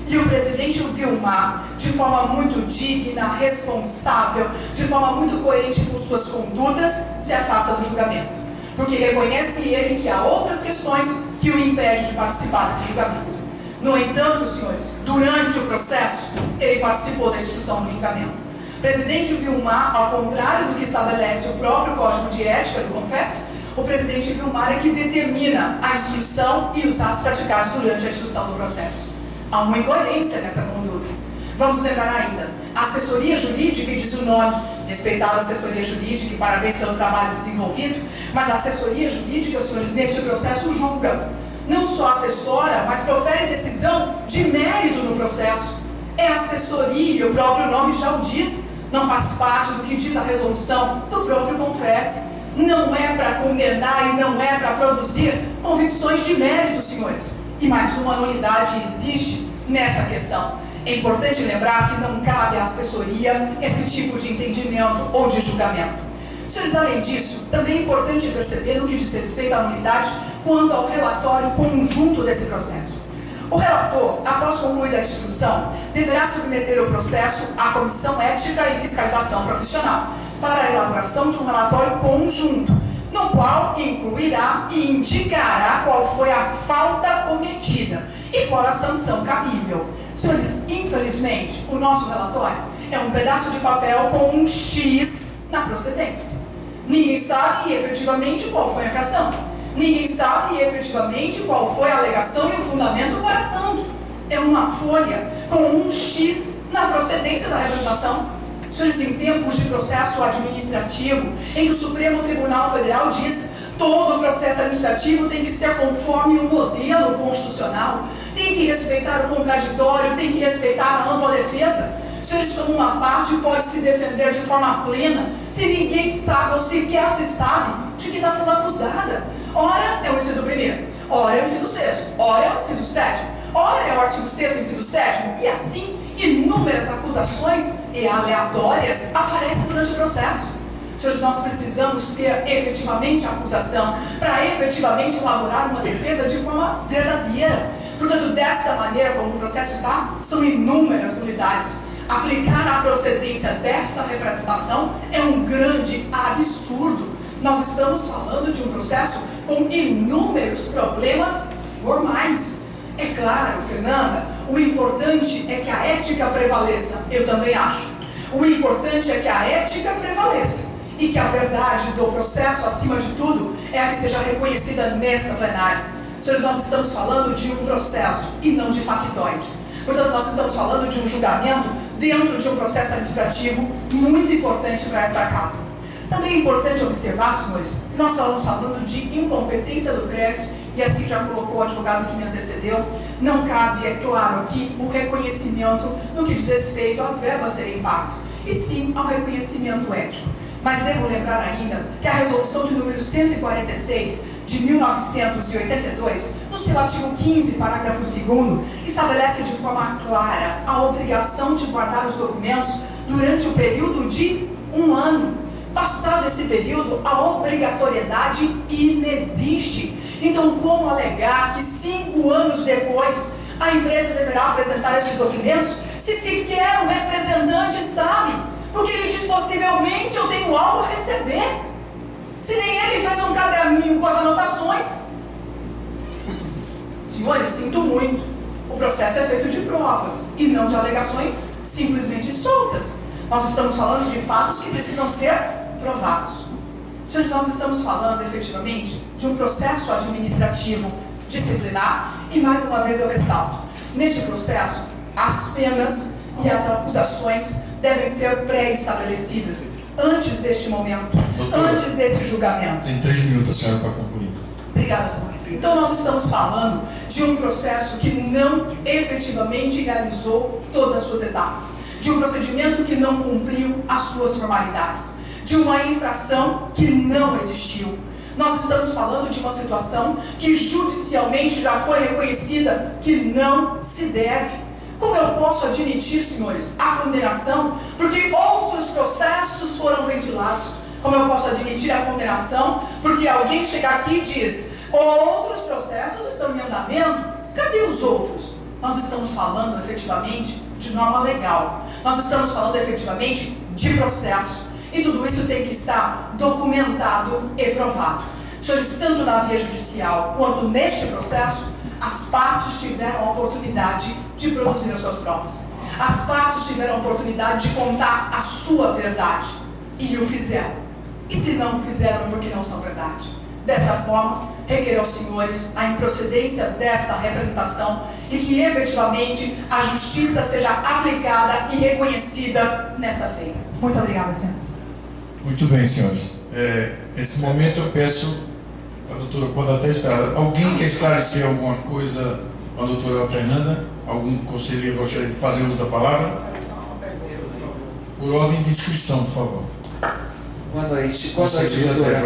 e o presidente Vilmar, de forma muito digna, responsável, de forma muito coerente com suas condutas, se afasta do julgamento. Porque reconhece ele que há outras questões que o impedem de participar desse julgamento. No entanto, senhores, durante o processo, ele participou da instrução do julgamento. O presidente Vilmar, ao contrário do que estabelece o próprio Código de Ética do CONFES, o presidente Vilmar é que determina a instrução e os atos praticados durante a instrução do processo. Há uma incoerência nessa conduta. Vamos lembrar ainda, a assessoria jurídica, diz o nome, respeitada a assessoria jurídica e parabéns pelo trabalho desenvolvido, mas a assessoria jurídica, senhores, neste processo julga. Não só assessora, mas profere decisão de mérito no processo. É assessoria, o próprio nome já o diz, não faz parte do que diz a resolução do próprio CONFES. Não é para condenar e não é para produzir convicções de mérito, senhores. E mais uma nulidade existe nessa questão. É importante lembrar que não cabe à assessoria esse tipo de entendimento ou de julgamento. Senhores, além disso, também é importante perceber no que diz respeito à nulidade quanto ao relatório conjunto desse processo. O relator, após concluída a instrução, deverá submeter o processo à Comissão Ética e Fiscalização Profissional para a elaboração de um relatório conjunto, no qual incluirá e indicará qual foi a falta cometida e qual a sanção cabível. Senhores, infelizmente, o nosso relatório é um pedaço de papel com um X na procedência. Ninguém sabe efetivamente qual foi a infração. Ninguém sabe efetivamente qual foi a alegação e o fundamento para tanto. É uma folha com um X na procedência da representação. Senhores, em tempos de processo administrativo, em que o Supremo Tribunal Federal diz todo o processo administrativo tem que ser conforme um modelo constitucional, tem que respeitar o contraditório, tem que respeitar a ampla defesa. Senhores, como uma parte pode se defender de forma plena, se ninguém sabe ou sequer se sabe de que está sendo acusada. Ora é o inciso 1º, ora é o inciso 6º, ora é o inciso 7º, ora é o artigo 6º, inciso 7º, e assim inúmeras acusações e aleatórias aparecem durante o processo. Senhores, nós precisamos ter efetivamente a acusação para efetivamente elaborar uma defesa de forma verdadeira. Portanto, desta maneira como o processo está, são inúmeras nulidades. Aplicar a procedência desta representação é um grande absurdo. Nós estamos falando de um processo com inúmeros problemas formais. É claro, Fernanda, o importante é que a ética prevaleça, eu também acho. O importante é que a ética prevaleça e que a verdade do processo, acima de tudo, é a que seja reconhecida nessa plenária. Senhores, nós estamos falando de um processo e não de factóides. Portanto, nós estamos falando de um julgamento dentro de um processo administrativo muito importante para esta casa. Também é importante observar, senhores, que nós estamos falando de incompetência do CRES, e assim já colocou o advogado que me antecedeu, não cabe, é claro, aqui o reconhecimento no que diz respeito às verbas serem pagas, e sim ao reconhecimento ético. Mas devo lembrar ainda que a resolução de número 146 de 1982, no seu artigo 15, parágrafo 2º, estabelece de forma clara a obrigação de guardar os documentos durante o período de 1 ano. Passado esse período, a obrigatoriedade inexiste. Então, como alegar que 5 anos depois a empresa deverá apresentar esses documentos se sequer o representante sabe? Porque ele diz, possivelmente, eu tenho algo a receber. Se nem ele fez um caderninho com as anotações. Senhores, sinto muito. O processo é feito de provas e não de alegações simplesmente soltas. Nós estamos falando de fatos que precisam ser provados. Senhores, nós estamos falando efetivamente de um processo administrativo disciplinar e, mais uma vez, eu ressalto, neste processo, as penas e as acusações devem ser pré-estabelecidas antes deste momento, Doutora, antes desse julgamento. Tem 3 minutos, a senhora, para concluir. Obrigada, Luiz. Então, nós estamos falando de um processo que não efetivamente realizou todas as suas etapas, de um procedimento que não cumpriu as suas formalidades, de uma infração que não existiu. Nós estamos falando de uma situação que judicialmente já foi reconhecida que não se deve. Como eu posso admitir, senhores, a condenação? Porque outros processos foram ventilados. Como eu posso admitir a condenação? Porque alguém chega aqui e diz, outros processos estão em andamento. Cadê os outros? Nós estamos falando efetivamente de norma legal. Nós estamos falando efetivamente de processo. E tudo isso tem que estar documentado e provado. Senhores, tanto na via judicial quanto neste processo, as partes tiveram a oportunidade de produzir as suas provas. As partes tiveram a oportunidade de contar a sua verdade. E o fizeram. E se não o fizeram, porque não são verdade. Dessa forma, requer aos senhores a improcedência desta representação e que efetivamente a justiça seja aplicada e reconhecida nesta feita. Muito obrigada, senhores. Muito bem, senhores. Esse momento eu peço, a doutora pode até esperar. Alguém quer esclarecer alguma coisa com a doutora Fernanda? Algum conselheiro gostaria de fazer uso da palavra? Por ordem de inscrição, por favor. Boa noite, doutora.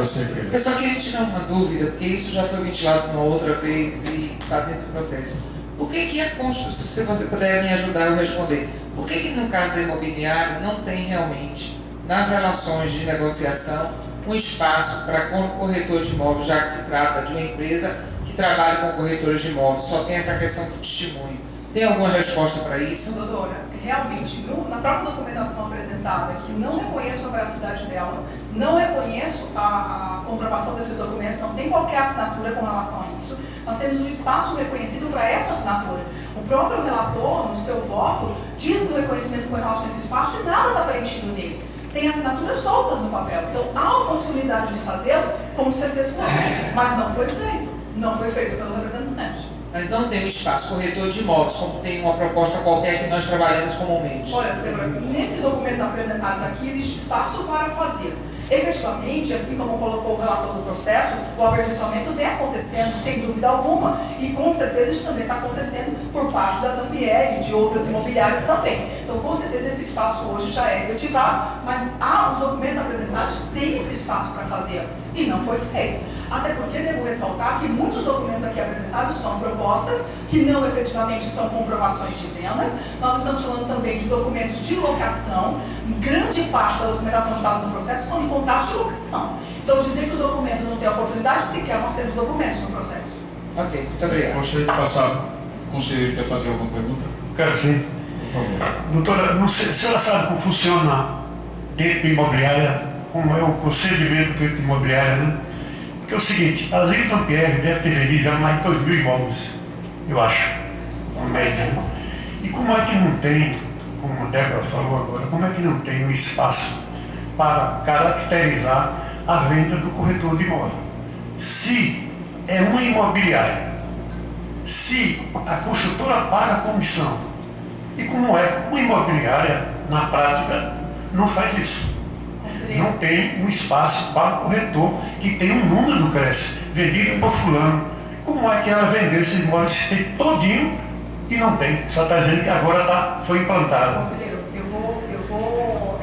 Eu só queria tirar uma dúvida, porque isso já foi ventilado uma outra vez e está dentro do processo. Por que a Constituição, se você puder me ajudar a responder, por que no caso da imobiliária não tem realmente, nas relações de negociação, um espaço para quando o corretor de imóveis, já que se trata de uma empresa que trabalha com corretores de imóveis, só tem essa questão do testemunho? Tem alguma resposta para isso? Doutora, realmente, na própria documentação apresentada, que não reconheço a veracidade dela, não reconheço a comprovação desses documentos, não tem qualquer assinatura com relação a isso. Nós temos um espaço reconhecido para essa assinatura. O próprio relator, no seu voto, diz no reconhecimento com relação a esse espaço e nada está preenchido nele. Tem assinaturas soltas no papel. Então, há oportunidade de fazê-lo, com certeza não. Mas não foi feito. Não foi feito pelo representante. Mas não tem um espaço corretor de imóveis, como tem uma proposta qualquer que nós trabalhamos comumente. Olha, Débora, nesses documentos apresentados aqui, existe espaço para fazer. Efetivamente, assim como colocou o relator do processo, o aperfeiçoamento vem acontecendo, sem dúvida alguma, e com certeza isso também está acontecendo por parte das Ambiel e de outras imobiliárias também. Então, com certeza, esse espaço hoje já é efetivado, mas os documentos apresentados têm esse espaço para fazer, e não foi feito. Até porque devo ressaltar que muitos documentos aqui apresentados são propostas que não efetivamente são comprovações de vendas. Nós estamos falando também de documentos de locação. Grande parte da documentação de dado no processo são de contratos de locação. Então, dizer que o documento não tem oportunidade, sequer nós temos documentos no processo. Ok, muito obrigado. Gostaria de passar. O conselheiro quer fazer alguma pergunta? Quero sim. Por favor. Doutora, não sei, a senhora sabe como funciona dentro da imobiliária, como é o procedimento dentro da imobiliária, né? Porque é o seguinte, a Zilton Ampierre deve ter vendido já mais de 2.000 imóveis, eu acho, com média. Né? E como é que não tem, como a Débora falou agora, como é que não tem um espaço para caracterizar a venda do corretor de imóvel? Se é uma imobiliária, se a construtora paga a comissão, e como é uma imobiliária, na prática, não faz isso. Não tem um espaço para o corretor que tem um número do CRES vendido por fulano. Como é que ela vendeu esse imóvel todinho e não tem? Só está dizendo que agora foi implantado. Conselheiro, eu vou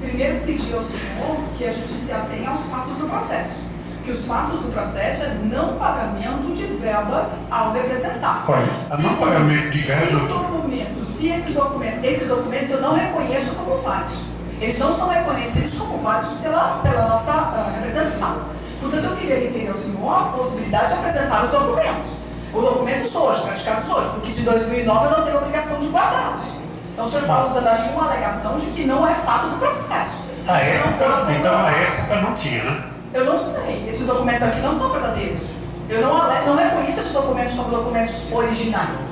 primeiro pedir ao senhor que a gente se atenha aos fatos do processo. Que os fatos do processo é não pagamento de verbas ao representar. Olha, não pagamento de verbas. Se esses documentos eu não reconheço como válidos. Eles não são reconhecidos como válidos pela nossa representada. Portanto, eu queria requerer ao senhor a possibilidade de apresentar os documentos. Os documentos hoje, praticados hoje, porque de 2009 eu não tenho obrigação de guardá-los. Então, o senhor está usando aqui uma alegação de que não é fato do processo. Então a época não tinha, né? Eu não sei. Esses documentos aqui não são verdadeiros. Eu não reconheço esses documentos como documentos originais.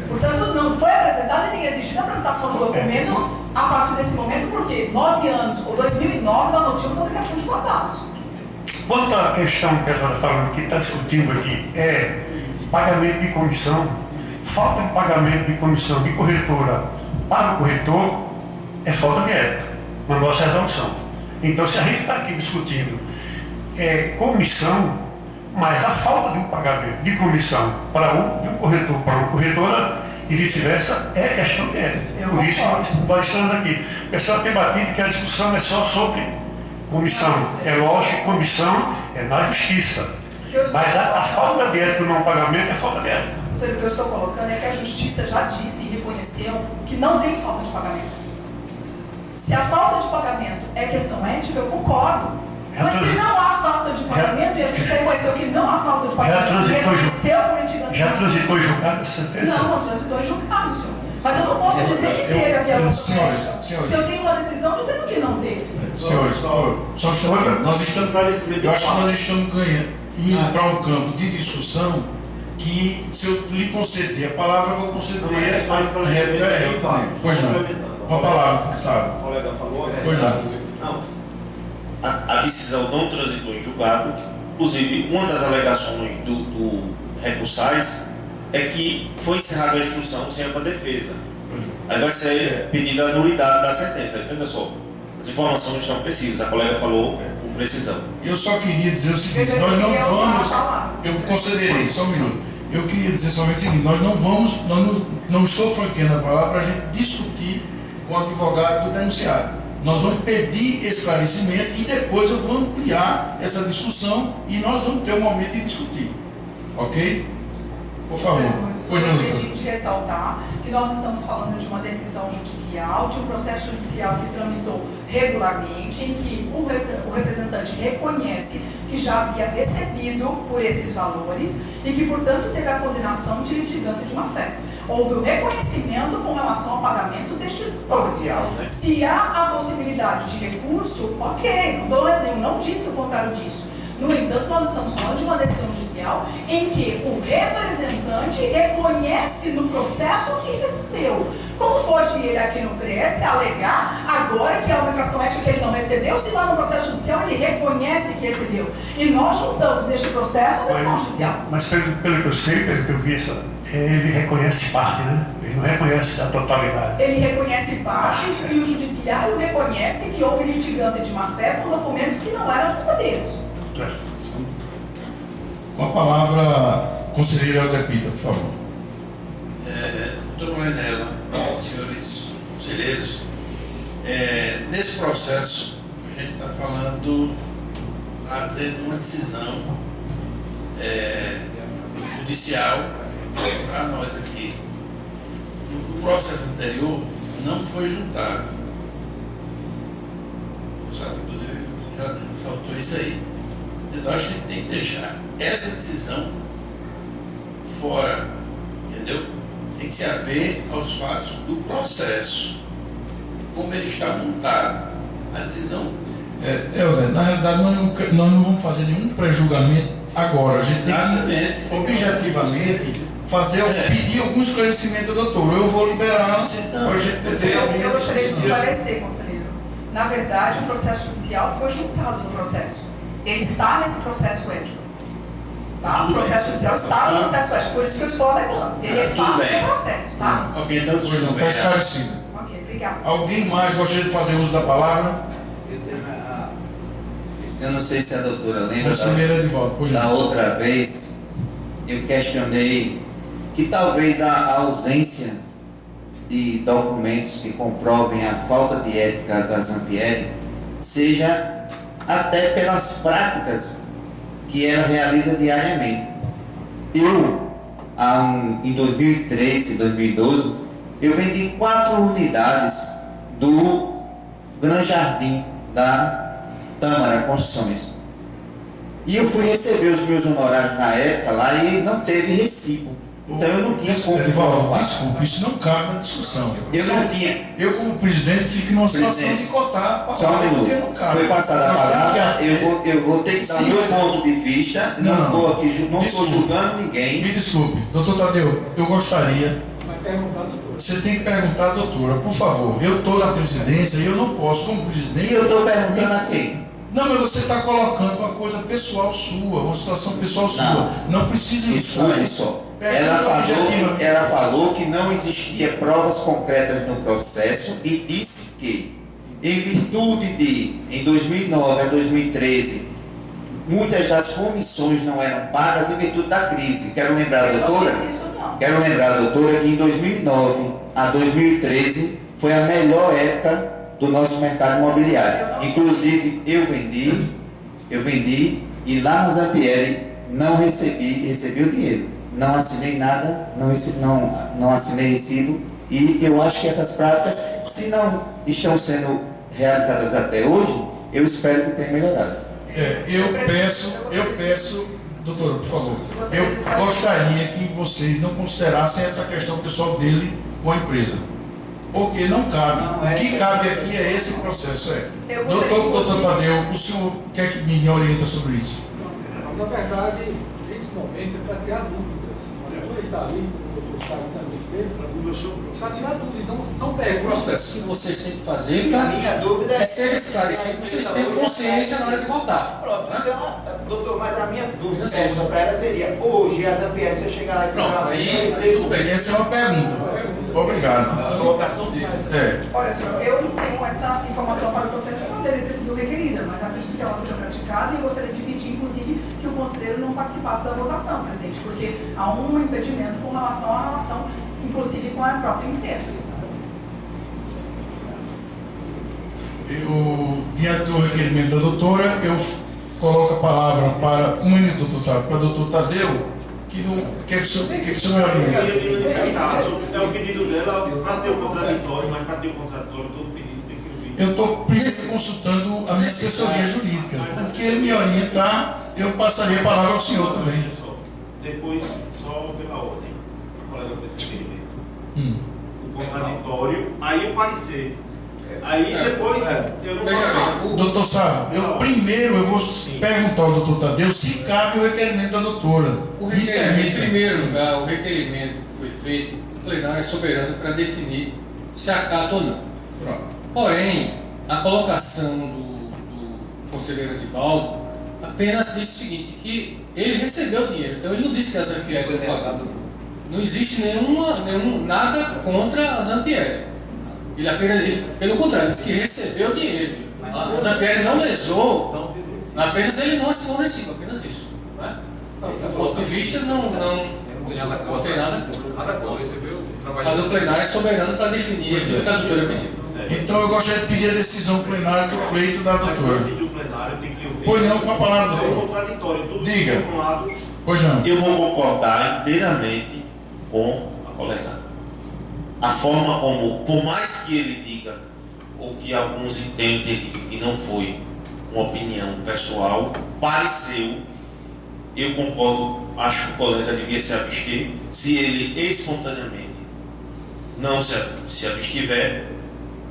Portanto, não foi apresentada e nem exigida a apresentação de documentos a partir desse momento, porque 9 anos ou 2009 nós não tínhamos a obrigação de guardá-los. Quanto à questão que a senhora está falando, que está discutindo aqui, é pagamento de comissão, falta de pagamento de comissão de corretora para o corretor é falta de ética, na nossa resolução. Então, se a gente está aqui discutindo comissão, mas a falta de um pagamento de comissão de um corretor para uma corretora e vice-versa é questão de ética. Por isso nós estamos aqui. O pessoal tem batido que a discussão é só sobre comissão. É lógico que comissão é na justiça. Mas a falta de ética no não pagamento é falta de ética. O que eu estou colocando é que a justiça já disse e reconheceu que não tem falta de pagamento. Se a falta de pagamento é questão ética, eu concordo. Mas se não há falta de pagamento e a justiça reconheceu que não há falta de pagamento, reconheceu por litigação. Já transitou em julgado a sentença? Não transitou em julgado, senhor. Mas eu não posso dizer que teve a violação. Se eu tenho uma decisão dizendo que não teve. Senhores, só nós estamos, eu acho que nós estamos indo para um campo de discussão que, se eu lhe conceder a palavra, eu vou conceder a réplica. Pois não. Com a palavra, sabe? O colega falou. Pois não. A decisão não transitou em julgado. Inclusive, uma das alegações do recursais é que foi encerrada a instrução sem ampla defesa. Aí vai ser pedida a nulidade da sentença. Entenda só. As informações estão precisas. A colega falou com precisão. Eu só queria dizer o seguinte: nós não vamos. Eu concederei, só um minuto. Eu queria dizer somente o seguinte: nós não vamos. Não estou franqueando a palavra para a gente discutir com o advogado do denunciado. Nós vamos pedir esclarecimento e depois eu vou ampliar essa discussão e nós vamos ter um momento de discutir. Ok? Por favor. Eu gostaria de ressaltar que nós estamos falando de uma decisão judicial, de um processo judicial que tramitou regularmente, em que o representante reconhece que já havia recebido por esses valores e que, portanto, teve a condenação de litigância de má-fé. Houve o reconhecimento com relação ao pagamento destes valores. Se há a possibilidade de recurso, ok, eu não disse o contrário disso. No entanto, nós estamos falando de uma decisão judicial em que o representante reconhece no processo que recebeu. Como pode ele aqui no CRES alegar agora que é uma infração ética que ele não recebeu, se lá no processo judicial ele reconhece que recebeu? E nós juntamos neste processo a decisão judicial. Mas pelo que eu sei, pelo que eu vi, ele reconhece parte, né? Ele não reconhece a totalidade. Ele reconhece partes e o judiciário reconhece que houve litigância de má-fé com documentos que não eram verdadeiros. Com a palavra, conselheiro Helder Pita, por favor. Doutor Marinella, senhores conselheiros, nesse processo a gente está falando, trazendo uma decisão judicial para nós aqui. No processo anterior não foi juntado. Sabe, inclusive, já ressaltou isso aí. Então acho que a gente tem que deixar essa decisão fora, entendeu? Tem que se haver aos fatos do processo, como ele está montado. A decisão. Na realidade, nós não vamos fazer nenhum pré-julgamento agora. A gente Exatamente. tem que, objetivamente, pedir algum esclarecimento, doutor. Eu vou liberar. Eu gostaria de esclarecer, conselheiro. Na verdade, o processo judicial foi juntado no processo. Ele está nesse processo ético. Tá? O processo judicial está no processo ético, por isso que eu estou alegando. Ele é fato do processo, tá? Ok, então está esclarecido. Ok, obrigado. Alguém mais gostaria de fazer uso da palavra? Eu não sei se a doutora lembra da outra vez, eu questionei que talvez a ausência de documentos que comprovem a falta de ética da Zampieri seja até pelas práticas que ela realiza diariamente. Em 2013 e 2012, eu vendi 4 unidades do Gran Jardim da Tâmara Construções. E eu fui receber os meus honorários na época lá e não teve recibo. Então eu não tinha como comprovar. Desculpa, isso não cabe na discussão. Eu não tinha. Eu, como presidente, fico numa situação de cotar a palavra. Só um minuto. Foi passada a palavra, eu vou ter que dar meu ponto de vista. Não estou aqui, não estou julgando ninguém. Me desculpe, doutor Tadeu, eu gostaria. Você tem que perguntar à doutora, por favor. Eu estou na presidência e eu não posso, como presidente. E eu estou perguntando a quem? Não, mas você está colocando uma coisa pessoal sua, uma situação pessoal sua. Não precisa Escute só. Ela falou que não existia provas concretas no processo e disse que, em virtude de, em 2009 a 2013, muitas das comissões não eram pagas em virtude da crise. Quero lembrar, doutora, que em 2009 a 2013 foi a melhor época do nosso mercado imobiliário. Inclusive, eu vendi e lá na Zampieri não recebi o dinheiro. Não assinei nada, não assinei recibo, e eu acho que essas práticas, se não estão sendo realizadas até hoje, eu espero que tenha melhorado. Eu peço, doutor, por favor, eu gostaria que vocês não considerassem essa questão pessoal dele com a empresa. Porque não cabe. O que cabe aqui é esse processo. Doutor Tadeu, o senhor quer que me orienta sobre isso? Na verdade, nesse momento é para criar dúvidas. A doutora está ali, o doutor Sábio também esteve, para tirar dúvidas. Não são perguntas. O processo que vocês têm que fazer para que seja esclarecido, vocês tenham consciência na hora de votar. Pronto, então, doutor, mas a minha dúvida para ela seria: hoje, a Zampieri, se eu chegar lá e fazer Essa é uma pergunta. Obrigado. A colocação dele. Olha, senhor, eu não tenho essa informação para o processo que não deveria ter sido requerida, mas acredito que ela seja praticada e gostaria de pedir, inclusive, que o conselheiro não participasse da votação, presidente, porque há um impedimento com relação à relação, inclusive, com a própria empresa. Diante do requerimento da doutora, eu coloco a palavra para um minuto, doutor Sábio, para o doutor Tadeu. O que é que o senhor me orienta? Nesse caso, é o pedido dela para ter o contraditório, mas para ter o contraditório, todo pedido tem que ouvir. Eu estou primeiro consultando a minha assessoria jurídica. O que ele me orientar, eu passaria a palavra ao senhor também. Depois, só pela ordem, a colega fez o requerimento. O contraditório, aí o parecer. Aí depois, eu não falo. Doutor Sábio, primeiro eu vou perguntar ao doutor Tadeu se cabe o requerimento da doutora. Em primeiro lugar, o requerimento que foi feito, o plenário é soberano para definir se acata ou não. Porém, a colocação do conselheiro Edivaldo apenas disse o seguinte, que ele recebeu o dinheiro, então ele não disse que a Zampieri não pagou. Não existe nada contra a Zampieri. Pelo contrário, disse que recebeu o dinheiro. A Zampieri não lesou, apenas ele não assinou o recibo, apenas isso. Né? Do ponto de vista, não tem nada contra. Mas o plenário é soberano para definir o que a doutora pediu. Então eu gostaria de pedir a decisão plenária do pleito da doutora. Pois não, com a palavra do doutor. Diga. Pois não. Eu vou concordar inteiramente com a colega. A forma como, por mais que ele diga, ou que alguns tenham entendido que não foi uma opinião pessoal, pareceu, eu concordo, acho que o colega devia se abster. Se ele espontaneamente não se abstiver,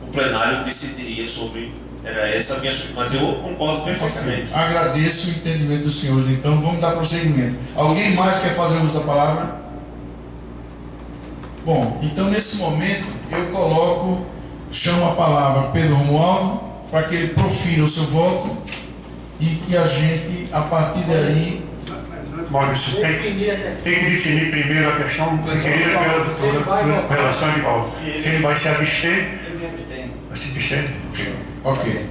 o plenário decidiria sobre. Era essa a minha. Mas eu concordo perfeitamente. Agradeço o entendimento dos senhores, então vamos dar prosseguimento. Alguém mais quer fazer uso da palavra? Bom, então nesse momento eu chamo a palavra Pedro Romualdo para que ele profira o seu voto e que a gente, a partir daí... Maurício, tem que definir primeiro a questão requerida pela doutora com relação a Edivaldo. Se ele vai se abster, vai se abster. Ok.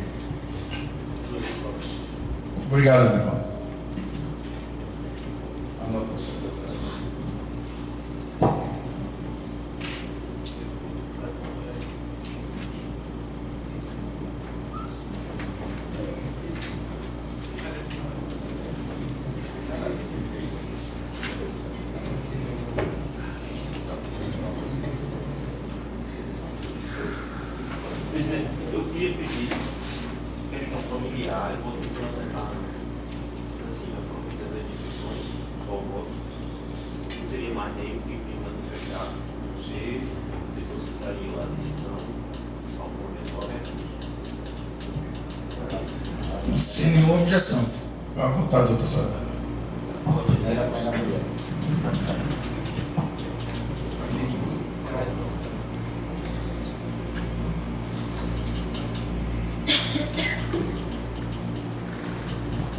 Obrigado, Edivaldo. Anotação. Presidente, eu queria pedir questão familiar, eu vou ter que apresentar assim, foram feitas as discussões, só o voto. Não teria mais nenhum que manifestar, não sei, depois que saiu a decisão, algum eventual recurso. Sem nenhuma objeção. À vontade, doutor Sábio.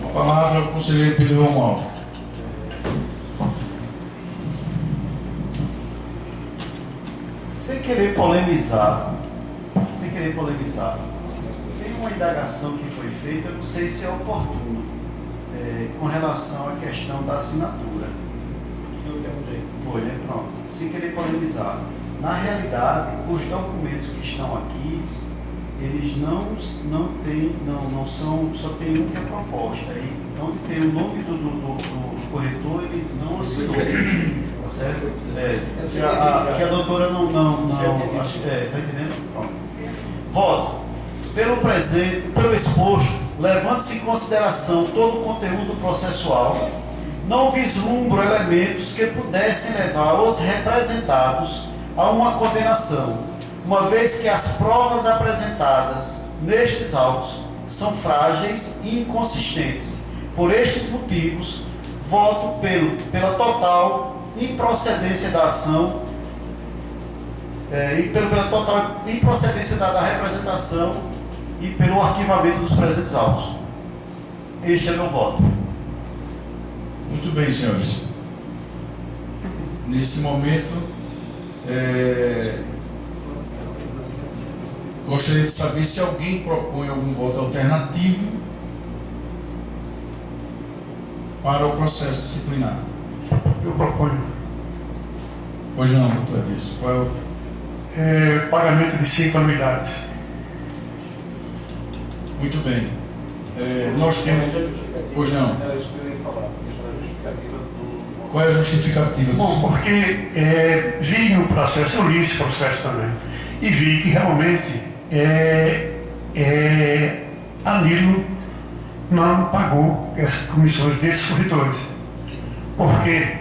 A palavra ao conselheiro Pedro Romualdo. Sem querer polemizar, tem uma indagação que foi feita, eu não sei se é oportuno, com relação à questão da assinatura. Eu perguntei. Foi, né? Pronto. Sem querer polemizar. Na realidade, os documentos que estão aqui, eles não têm, não são, só tem um que é proposta. E onde tem o nome do corretor, ele não assinou. Tá certo? Que a doutora não tá entendendo? Pronto. Voto. Pelo exposto, levando-se em consideração todo o conteúdo processual, não vislumbro elementos que pudessem levar os representados a uma condenação, uma vez que as provas apresentadas nestes autos são frágeis e inconsistentes. Por estes motivos, voto pela total improcedência da ação e pela total improcedência da representação e pelo arquivamento dos presentes autos. Este é meu voto. Muito bem, senhores. Nesse momento, gostaria de saber se alguém propõe algum voto alternativo para o processo disciplinar. Eu proponho. Pois não, doutor Edilson. Qual é o pagamento de 5 anuidades. Muito bem. Nós temos. Pois não. Qual é a justificativa? Bom, porque vi no processo, eu li esse processo também, e vi que realmente a Nilo não pagou as comissões desses corretores. Porque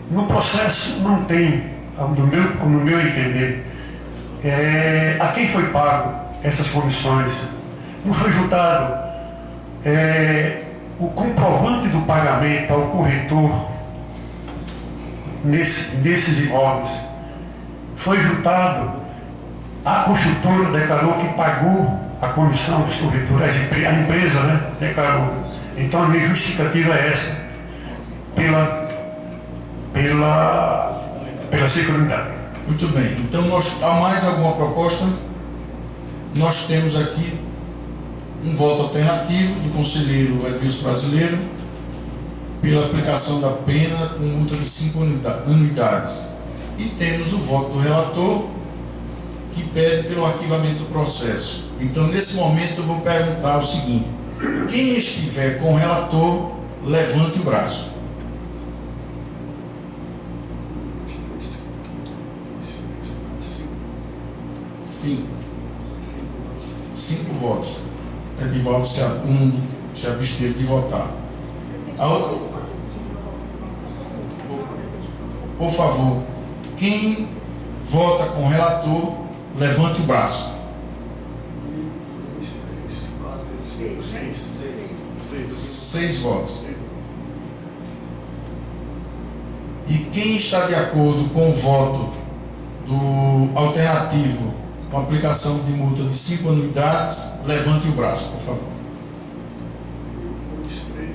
no processo não tem, no meu entender, a quem foi pago essas comissões. Não foi juntado o comprovante do pagamento ao corretor nesses imóveis. Foi juntado, a construtora declarou que pagou a comissão dos corretores, a empresa, né, declarou. Então a minha justificativa é essa, pela seguridade. Muito bem. Então há mais alguma proposta? Nós temos aqui um voto alternativo do conselheiro Edilson Brasileiro pela aplicação da pena com multa de 5 anuidades. E temos o voto do relator que pede pelo arquivamento do processo. Então, nesse momento, eu vou perguntar o seguinte: quem estiver com o relator, levante o braço. Cinco votos. Edivaldo se absteve de votar. Por favor, quem vota com o relator, levante o braço. 6 votos. E quem está de acordo com o voto do alternativo com aplicação de multa de 5 anuidades, levante o braço, por favor. 1, 2, 3,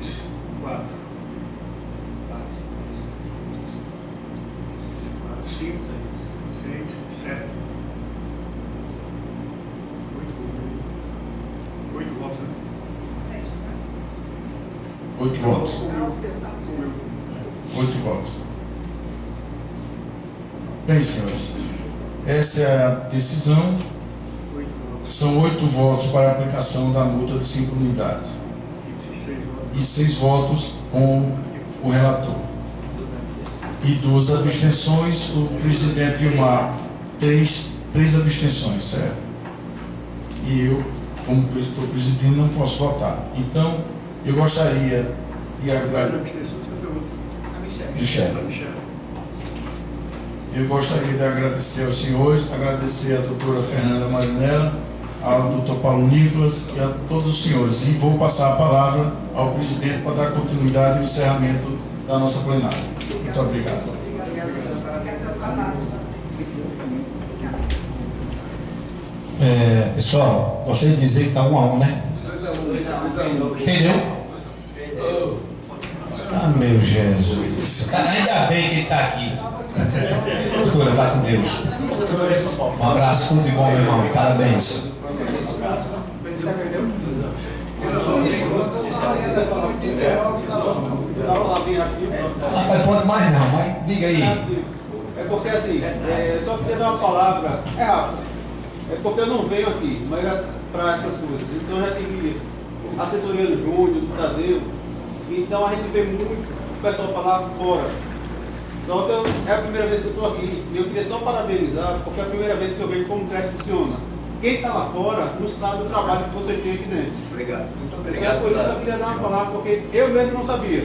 4, 5, 6, 7, 8 votos. 8 votos. 8 votos. Bem, senhores, essa é a decisão. São 8 votos para a aplicação da multa de 5 unidades. E 6 votos com o relator. E 2 abstenções. O presidente Vilmar, 3 abstenções, certo? E eu, como estou presidindo, não posso votar. Então, eu gostaria de agradecer. Eu gostaria de agradecer aos senhores, agradecer à doutora Fernanda Marinella, ao doutor Paulo Nicolas e a todos os senhores. E vou passar a palavra ao presidente para dar continuidade ao encerramento da nossa plenária. Muito obrigado. Pessoal, gostaria de dizer que está 1 a 1, né? Perdeu? Ah, meu Jesus. Ainda bem que ele está aqui. Doutora, vai com Deus. Um abraço, tudo de bom, meu irmão. Parabéns. Rapaz, pode mais não, mas diga aí. É porque assim, só queria dar uma palavra, é rápido. É porque eu não venho aqui, mas para essas coisas. Então eu já tive assessoria do Júnior, do Tadeu. Então a gente vê muito o pessoal falar fora. Só que é a primeira vez que eu estou aqui. E eu queria só parabenizar, porque é a primeira vez que eu vejo como o CRES funciona. Quem está lá fora não sabe o trabalho que você tem aqui dentro. Obrigado. Muito obrigado. Por isso eu queria dar uma palavra, porque eu mesmo não sabia.